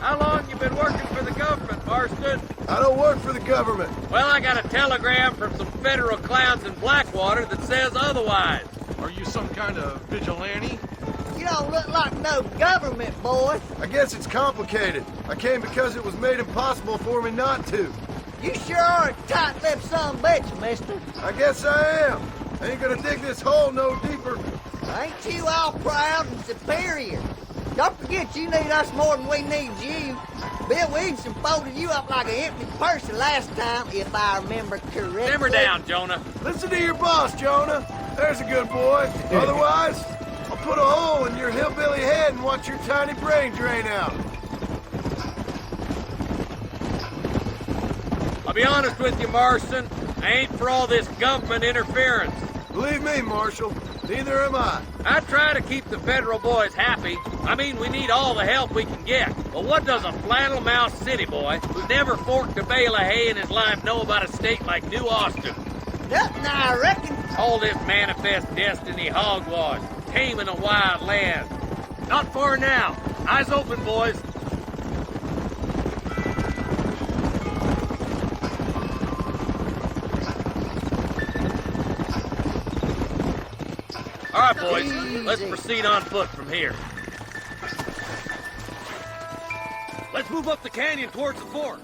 How long you been working for the government, Marston? I don't work for the government. Well, I got a telegram from some federal clowns in Blackwater that says otherwise. Are you some kind of vigilante? You don't look like no government, boy. I guess it's complicated. I came because it was made impossible for me not to. You sure are a tight-lipped son of a bitch, mister. I guess I am. I ain't gonna dig this hole no deeper. Ain't you all proud and superior? Don't forget you need us more than we need you. Bill Williamson folded you up like an empty person last time, if I remember correctly. Simmer down, Jonah. Listen to your boss, Jonah. There's a good boy. Otherwise, I'll put a hole in your hillbilly head and watch your tiny brain drain out. I'll be honest with you, Marston. I ain't for all this government interference. Believe me, Marshal, neither am I. I try to keep the federal boys happy. I mean, we need all the help we can get. But what does a flannel-mouthed city boy who never forked a bale of hay in his life know about a state like New Austin? Nothing, I reckon. All this manifest destiny hogwash, taming a wild land. Not far now. Eyes open, boys. All right, boys, let's proceed on foot from here. Let's move up the canyon towards the fort.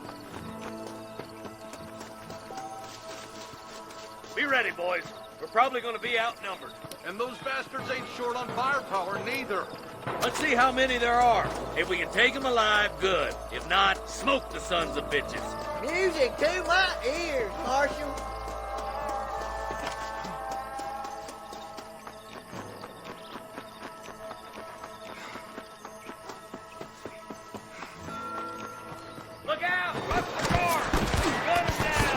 Be ready, boys. We're probably going to be outnumbered. And those bastards ain't short on firepower, neither. Let's see how many there are. If we can take them alive, good. If not, smoke the sons of bitches. Music to my ears, Marshal. Look out! Up the door! Guns down!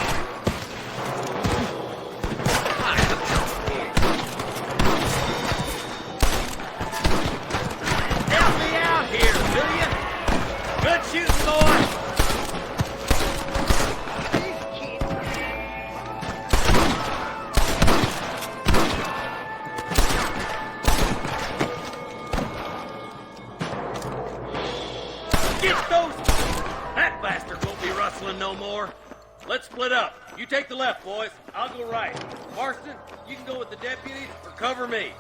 Help me out here, will you? Good shooting, boy! Get those! That bastard won't be rustling no more. Let's split up. You take the left, boys. I'll go right. Marston, you can go with the deputies or cover me.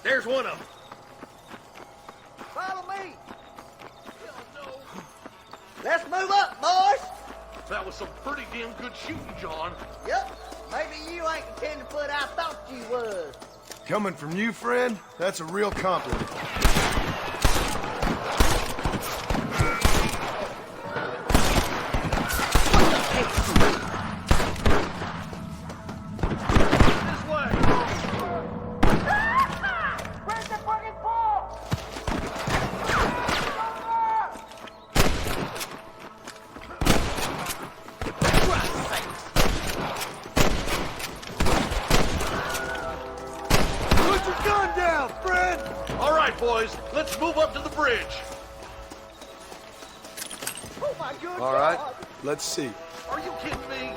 There's one of them. Follow me. Let's move up, boys. That was some pretty damn good shooting, John. Yep. Maybe you ain't the tenderfoot I thought you was. Coming from you, friend, that's a real compliment. right, boys, let's move up to the bridge. Oh my good All right, God. Let's see. Are you kidding me?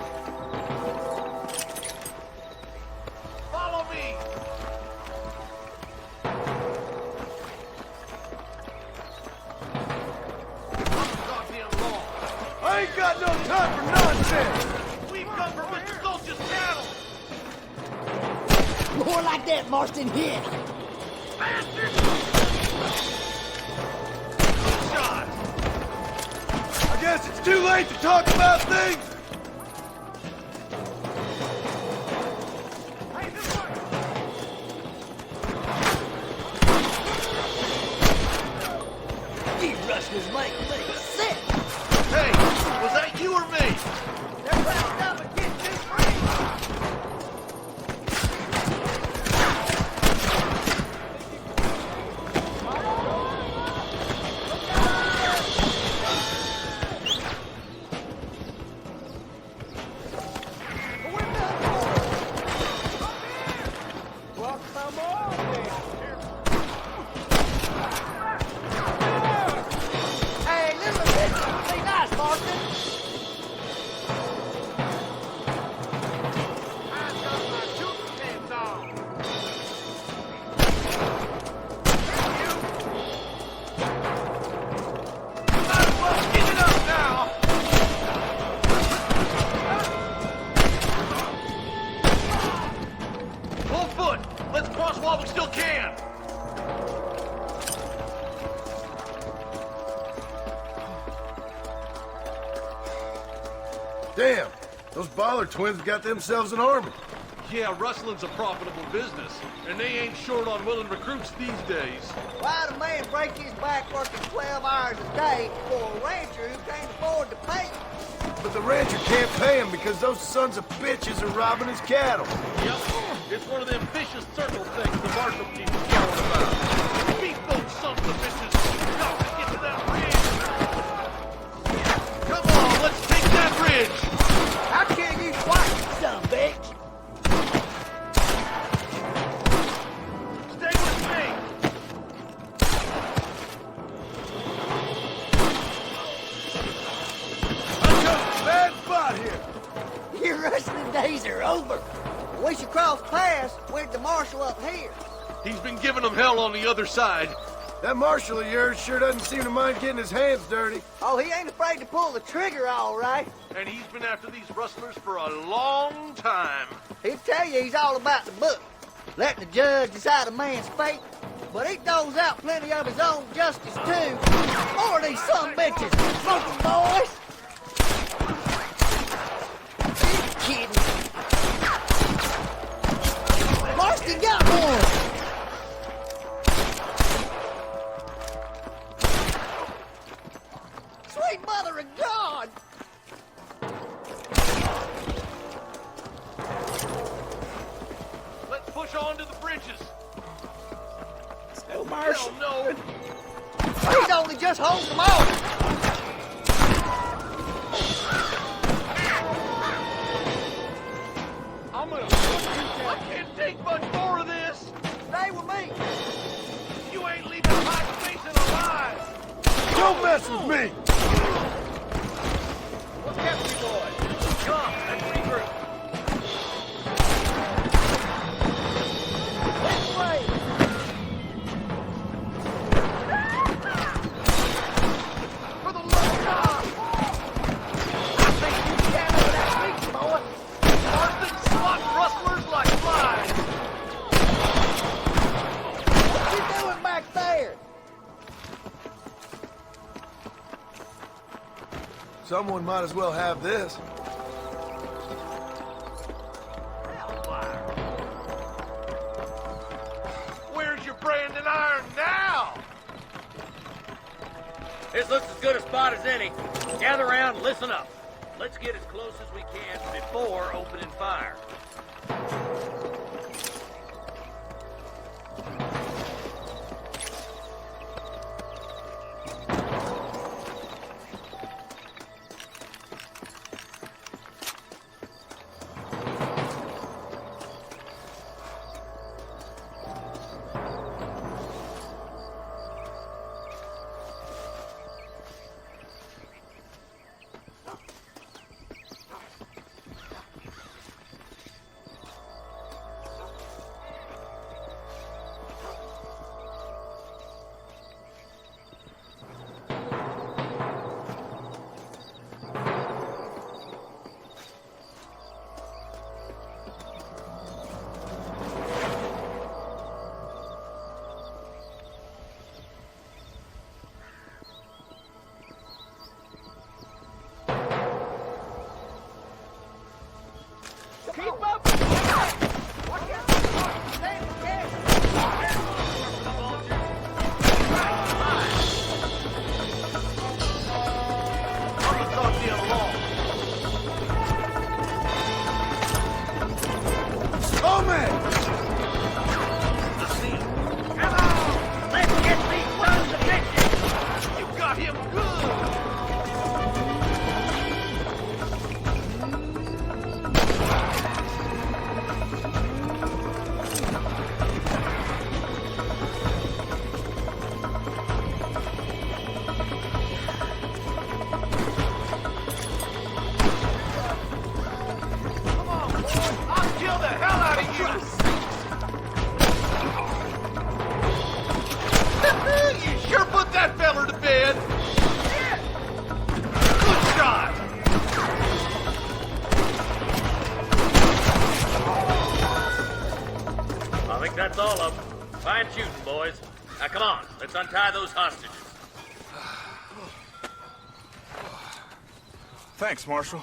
Follow me. I ain't got no time for nonsense! We've come for Mr. Gulch's cattle! More like that, Marston, here! Bastard! Shot! I guess it's too late to talk about things! These rustlers make me sick! Hey, was that you or me? They're round up and get too free! Hey, listen, be nice, Marston! Full foot! Let's cross while we still can! Damn, those Baller twins got themselves an army. Yeah, rustling's a profitable business, and they ain't short on willing recruits these days. Why'd a man break his back working 12 hours a day for a rancher who can't afford to pay him? But the rancher can't pay him because those sons of bitches are robbing his cattle. Yep, it's one of them vicious circle things the marshal keeps yelling about. Beat those sons of bitches! Got to get to that ridge! Come on, let's take that ridge! How can you fight, son of a bitch? Stay with me! Bad spot here. Your rustling days are over. We should cross paths with the marshal up here. He's been giving them hell on the other side. That marshal of yours sure doesn't seem to mind getting his hands dirty. Oh, he ain't afraid to pull the trigger, all right. And he's been after these rustlers for a long time. He'll tell you he's all about the book, letting the judge decide a man's fate. But he throws out plenty of his own justice, too. More of these son bitches. Smoking boys. You kidding? Marston got one. Sweet mother of God. Let's push on to the bridges. Still Marshall. Hell no. He's only just holding them off. I'm gonna... I can't take much more of this. Stay with me. You ain't leaving my station alive. Don't mess with me. What kept you boys? Come, let's regroup. This way. For the love of God. I think you can over that beach, boy. Marston swat rustlers like flies. What you doing back there? Someone might as well have this. Where's your branding iron now? This looks as good a spot as any. Gather around and listen up. Let's get as close as we can before opening fire. That's all of them. Fine shooting, boys. Now come on, let's untie those hostages. Thanks, Marshal.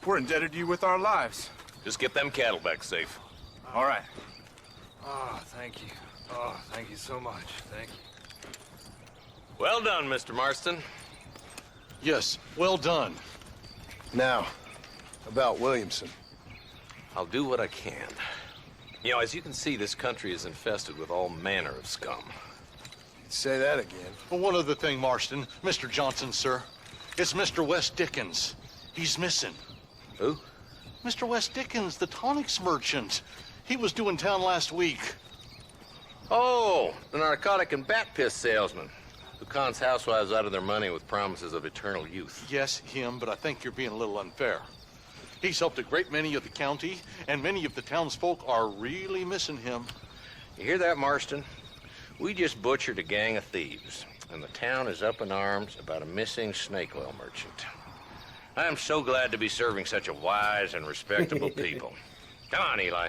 We're indebted to you with our lives. Just get them cattle back safe. All right. Oh, thank you. Oh, thank you so much. Thank you. Well done, Mr. Marston. Yes, well done. Now, about Williamson. I'll do what I can. You know, as you can see, this country is infested with all manner of scum. Say that again. Well, one other thing, Marston. Mr. Johnson, sir. It's Mr. West Dickens. He's missing. Who? Mr. West Dickens, the tonics merchant. He was due in town last week. Oh, the narcotic and bat piss salesman who cons housewives out of their money with promises of eternal youth. Yes, him, but I think you're being a little unfair. He's helped a great many of the county, and many of the townsfolk are really missing him. You hear that, Marston? We just butchered a gang of thieves, and the town is up in arms about a missing snake oil merchant. I am so glad to be serving such a wise and respectable people. Come on, Eli.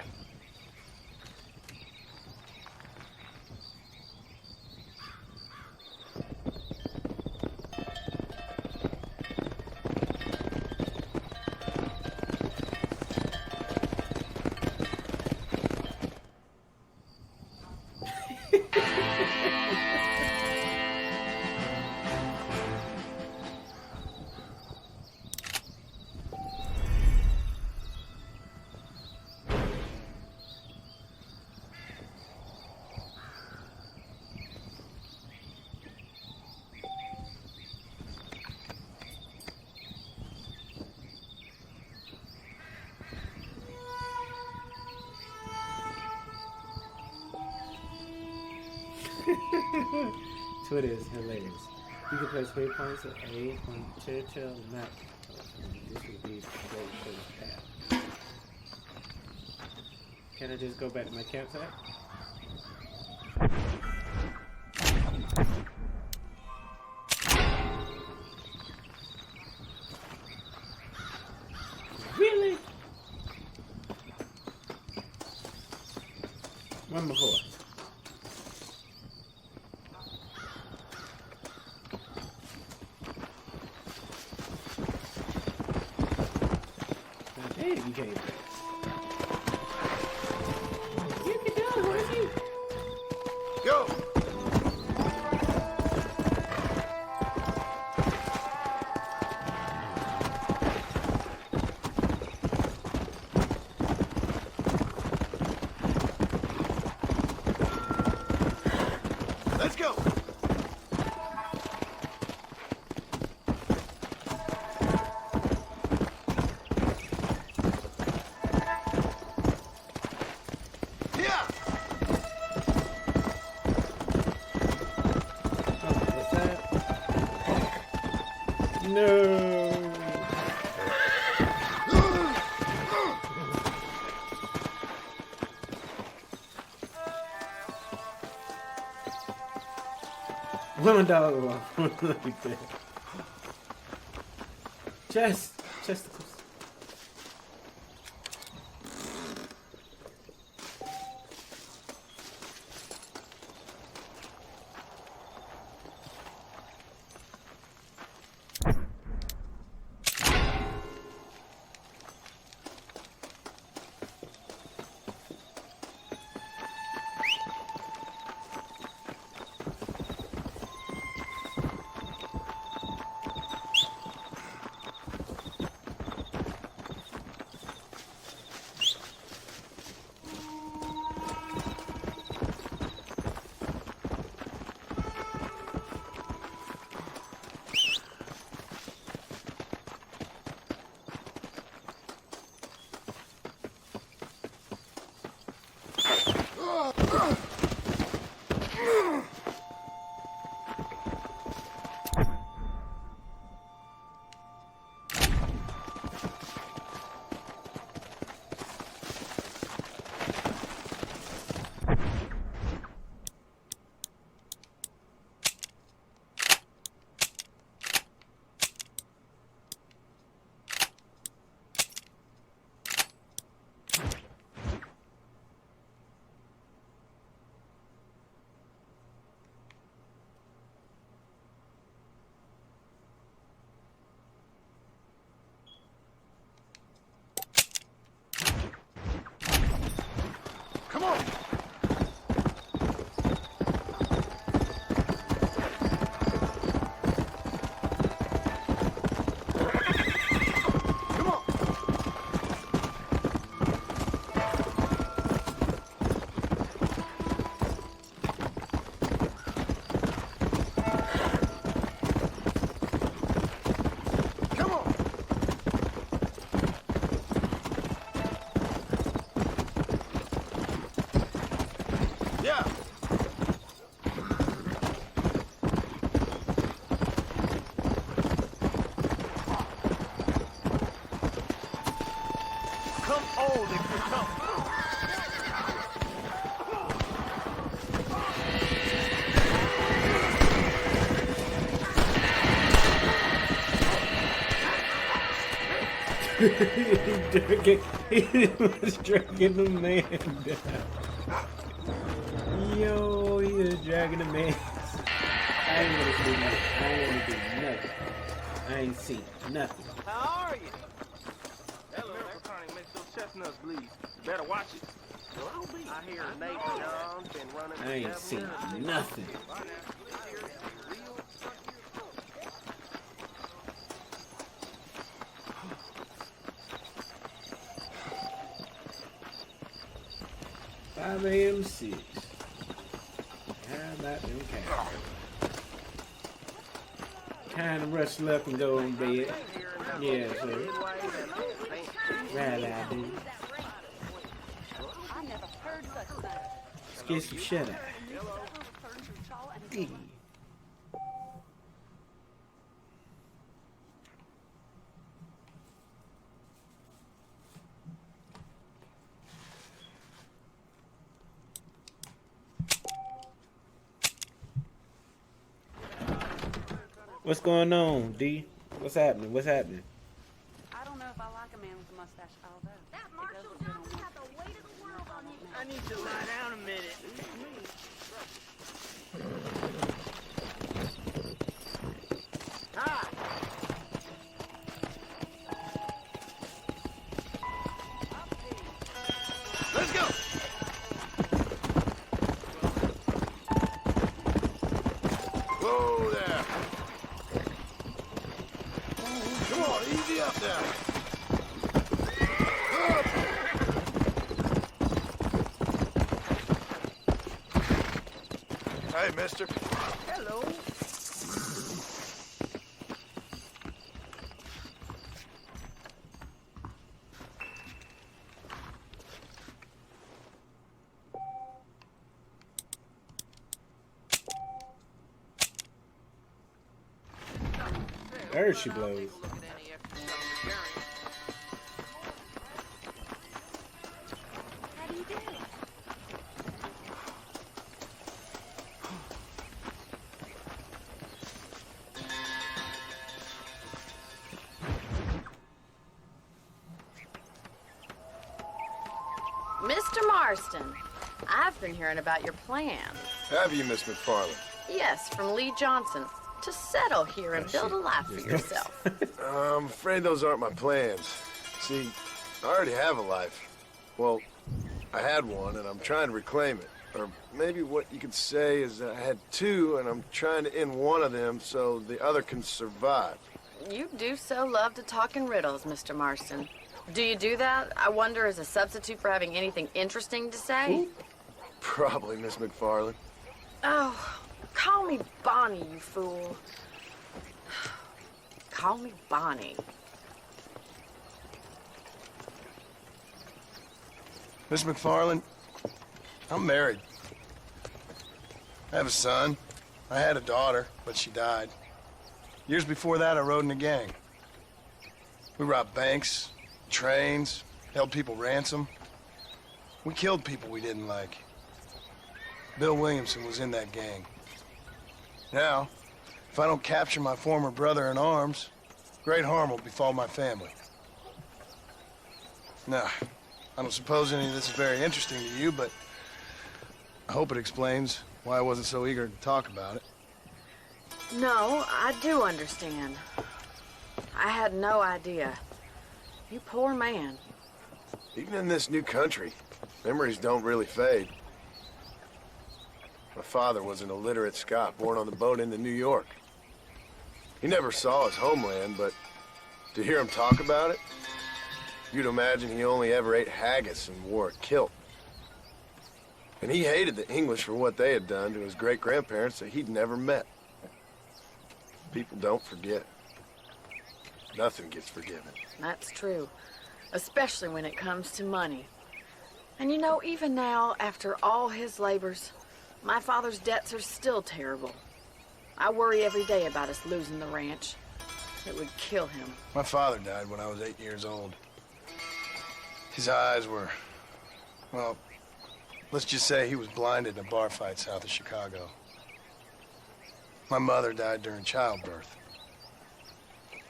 Twitter is hilarious. You can place waypoints at A on Churchill map. This would be great for this path. Can I just go back to my campsite? Really? One before. Hey, you can't. You can do it, Horsey. Go! Let's go! No. Woman dog like that. Chesticles. Come on! He was dragging the man down. Yo, he was dragging the man. I ain't gonna do nothing. I ain't gonna do nothing. I ain't seen nothing. How are you? Hello, that makes those chestnuts bleed. You better watch it. I hear Nate John's been running. I ain't seen nothing. AM 6. How about them cats? Time to rustle up and go on bed. Yeah, sir. Right, I do. Let's get some shut eye. What's going on, D? What's happening? What's happening? I don't know if I like a man with a mustache, although. That Marshall Johnson had the weight of the world on him. I need to lie down a minute. Hi. Let's go. Whoa there. Come on, easy up there. Hey, mister. Hello. There she blows. How do you do? Mr. Marston, I've been hearing about your plans. Have you, Miss McFarland? Yes, from Lee Johnson. To settle here and build a life for yourself. I'm afraid those aren't my plans. See, I already have a life. Well, I had one, and I'm trying to reclaim it. Or maybe what you could say is that I had two, and I'm trying to end one of them so the other can survive. You do so love to talk in riddles, Mr. Marston. Do you do that, I wonder, as a substitute for having anything interesting to say? Probably, Miss McFarland. Oh, call me Bonnie, you fool. Call me Bonnie. Miss McFarland, I'm married. I have a son. I had a daughter, but she died. Years before that, I rode in a gang. We robbed banks, trains, held people ransom. We killed people we didn't like. Bill Williamson was in that gang. Now, if I don't capture my former brother in arms, great harm will befall my family. Now, I don't suppose any of this is very interesting to you, but I hope it explains why I wasn't so eager to talk about it. No, I do understand. I had no idea. You poor man. Even in this new country, Memories don't really fade. My father was an illiterate Scot born on the boat into New York. He never saw his homeland, but to hear him talk about it, you'd imagine he only ever ate haggis and wore a kilt. And he hated the English for what they had done to his great-grandparents that he'd never met. People don't forget. Nothing gets forgiven. That's true, especially when it comes to money. And you know, even now, after all his labors, my father's debts are still terrible. I worry every day about us losing the ranch. It would kill him. My father died when I was 8 years old. His eyes were, well, let's just say he was blinded in a bar fight south of Chicago. My mother died during childbirth.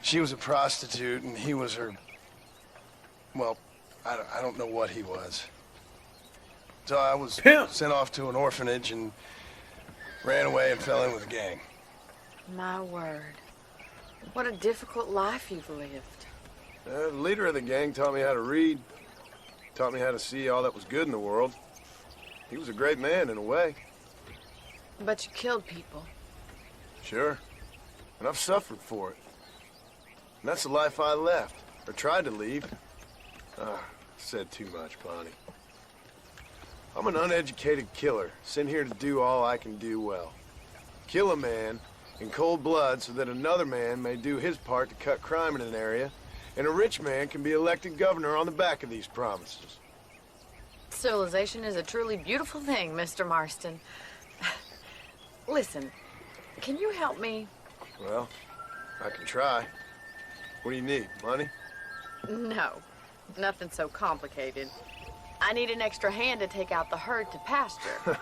She was a prostitute and he was her, well, I don't know what he was. So I was sent off to an orphanage and ran away and fell in with a gang. My word. What a difficult life you've lived. The leader of the gang taught me how to read, taught me how to see all that was good in the world. He was a great man in a way. But you killed people. Sure. And I've suffered for it. And that's the life I left, or tried to leave. Said too much, Bonnie. I'm an uneducated killer, sent here to do all I can do well. Kill a man in cold blood so that another man may do his part to cut crime in an area, and a rich man can be elected governor on the back of these promises. Civilization is a truly beautiful thing, Mr. Marston. Listen, can you help me? Well, I can try. What do you need, money? No, nothing so complicated. I need an extra hand to take out the herd to pasture.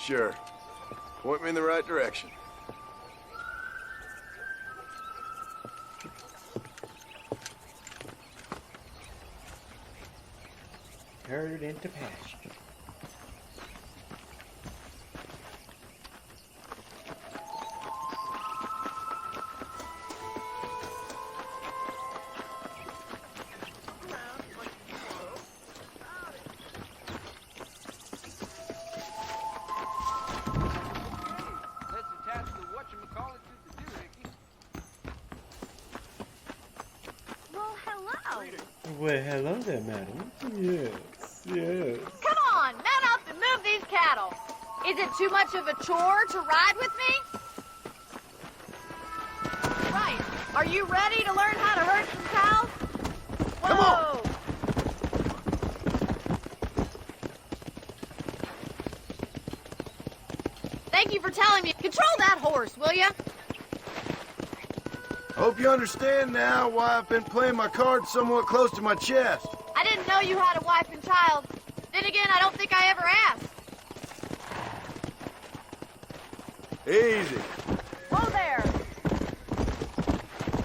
Sure. Point me in the right direction. Herd into pasture. Well, hello there, madam. Yes, yes. Come on, mount up and move these cattle. Is it too much of a chore to ride with me? Right. Are you ready to learn how to herd some cows? Whoa. Come on. Thank you for telling me. Control that horse, will you? Hope you understand now why I've been playing my cards somewhat close to my chest. I didn't know you had a wife and child. Then again, I don't think I ever asked. Easy. Whoa there.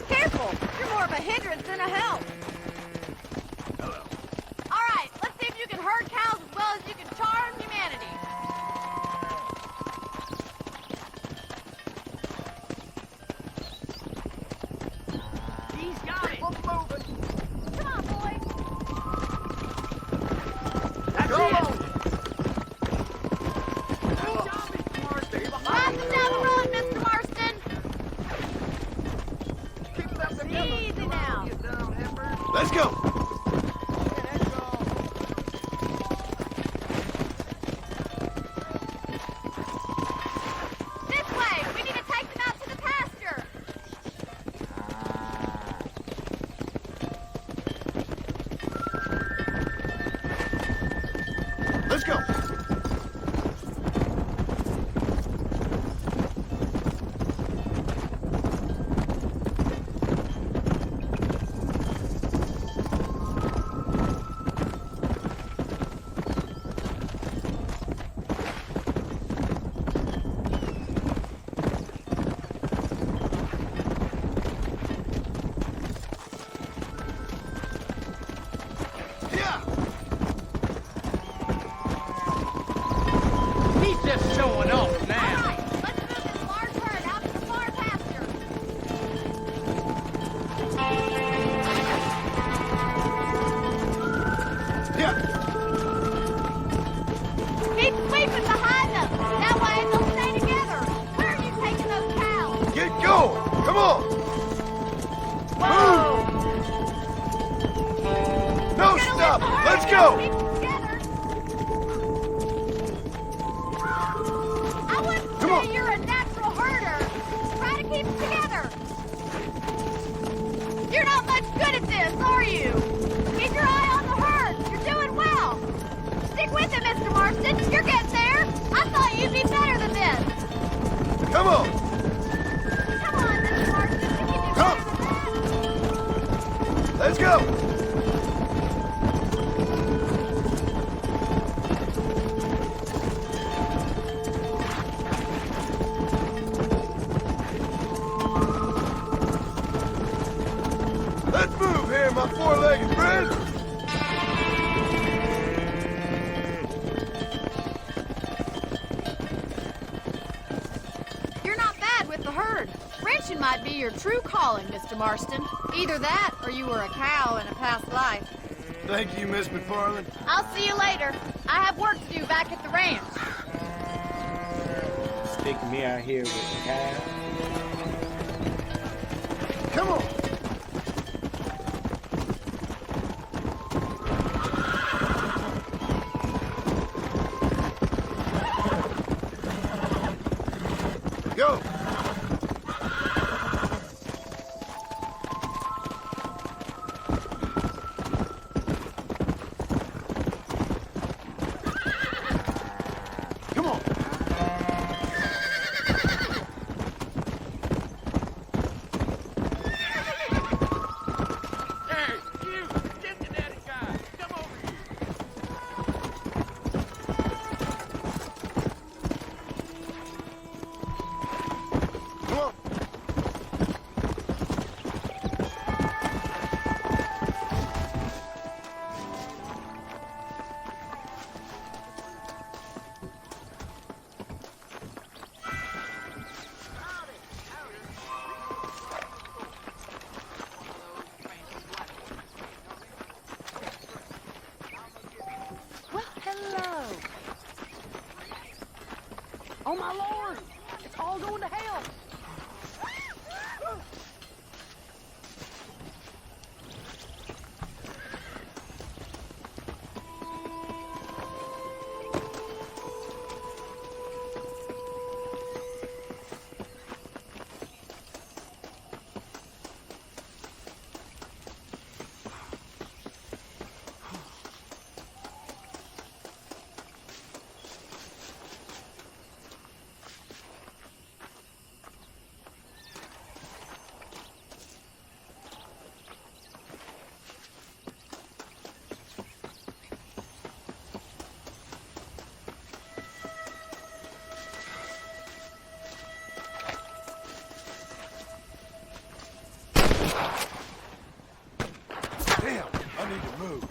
Careful. You're more of a hindrance than a help. All right, let's see if you can herd cows as well as you can charm humanity. He's got it. We're moving. Come on, boys. That's it. Pass it down the road, Mr. Marston. Easy now. Let's go. This way. We need to take them out to the pasture. Let's go. He's just showing off now. Let's move this large herd out to the far pasture. Yeah. keep you together. I wouldn't say you're a natural herder. Try to keep it together. You're not much good at this, are you? Keep your eye on the herd. You're doing well. Stick with it, Mr. Marston. You're getting there. I thought you'd be better than this. Come on! Come on, Mr. Marston. You can do better than that. Let's go! Let's move here, my four-legged friend! You're not bad with the herd. Ranching might be your true calling, Mr. Marston. Either that, or you were a cow in a past life. Thank you, Miss McFarland. I'll see you later. I have work to do back at the ranch. Stick me out here with the cow. Come on! Go! Come on! Hey, you! Get the daddy guy! Come over here! Come on! Well, hello. Oh, my Lord. It's all going to hell. Damn, I need to move.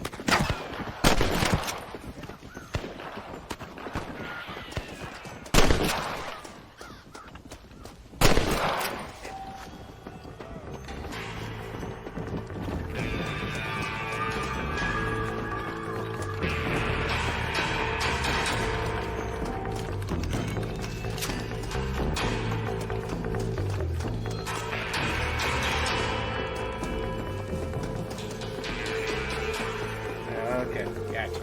Okay, gotcha.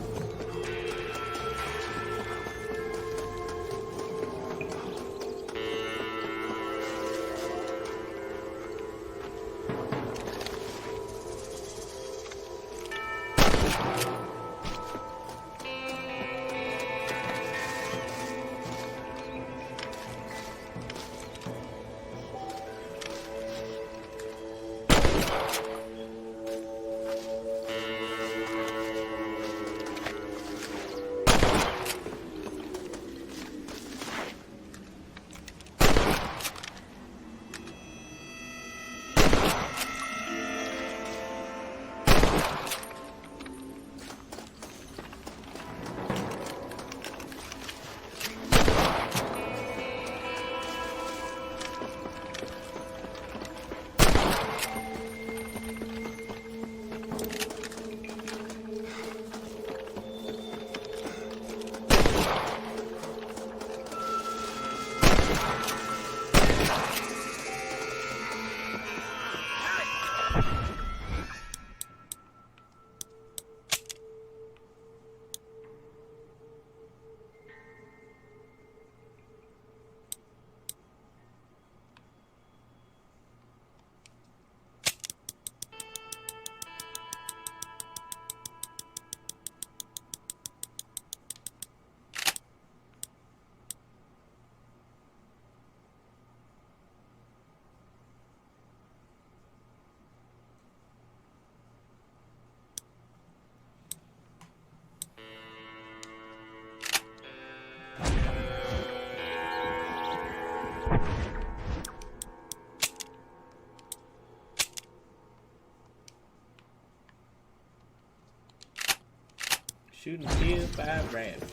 Shoot and kill 5 rabbits.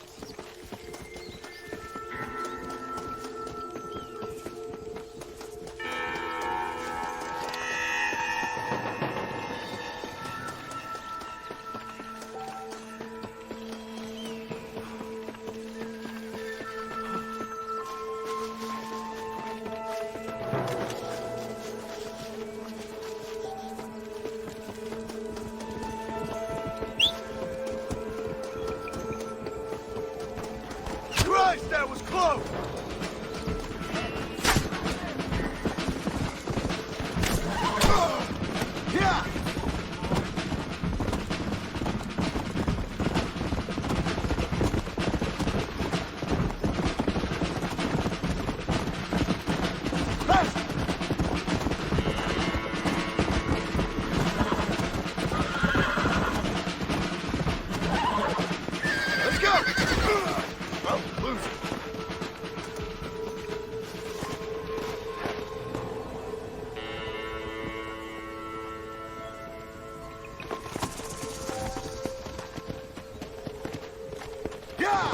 Christ, that was close! Yeah! Let's go! Oh, losing. Yeah!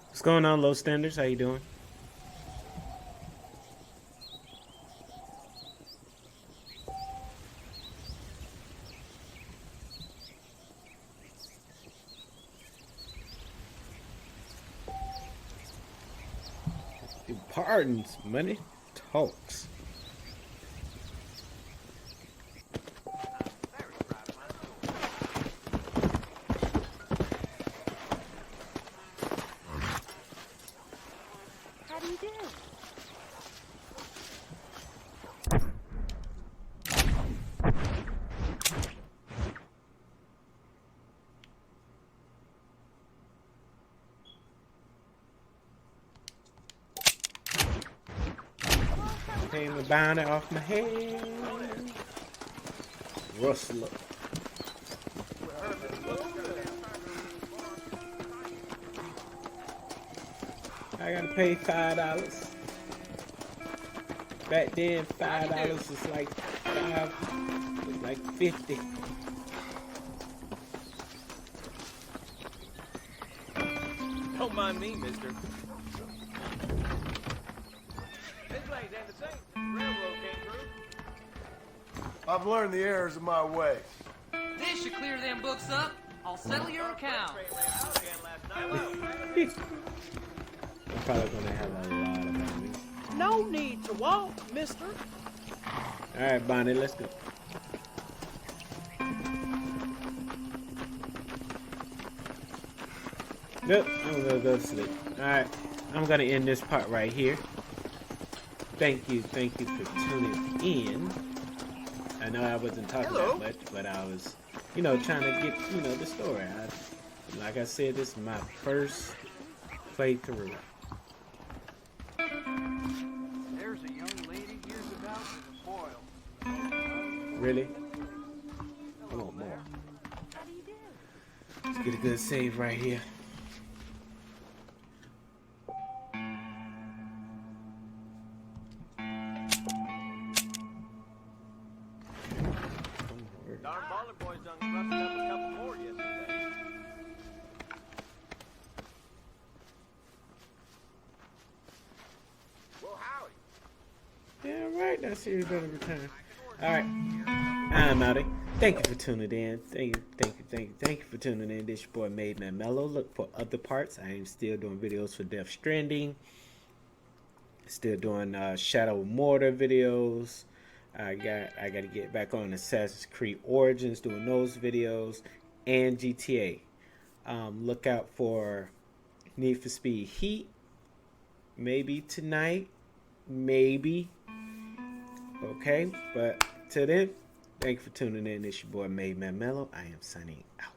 What's going on, Low Standards? How you doing? Pardons, money talks. How do you do? Came and bound it off my head. Rustler. I gotta pay $5. Back then, $5 is like $50. Don't mind me, mister. This place ain't the same. Railroad came through. I've learned the errors of my ways. This should clear them books up. I'll settle your account. I'm probably gonna have a lot of money. No need to walk, mister. Alright, Bonnie, let's go. Nope, I'm gonna go to sleep. Alright, I'm gonna end this part right here. Thank you for tuning in. I know I wasn't talking that much, but I was, trying to get, the story. Like I said, this is my first playthrough. There's a young lady here's about with a boil. Really? I want more. Let's get a good save right here. Darn baller boys done rusted up a couple more yesterday. Well, howdy. Yeah, right. That series better return. Alright. I'm outie. Thank you for tuning in. Thank you for tuning in. This your boy Made Man Mellow. Look for other parts. I am still doing videos for Death Stranding. Still doing Shadow Mortar videos. I got to get back on Assassin's Creed Origins, doing those videos, and GTA. Look out for Need for Speed Heat. Maybe tonight. Maybe. Okay, but till then, Thank you for tuning in. It's your boy Made Man Mello. I am signing out.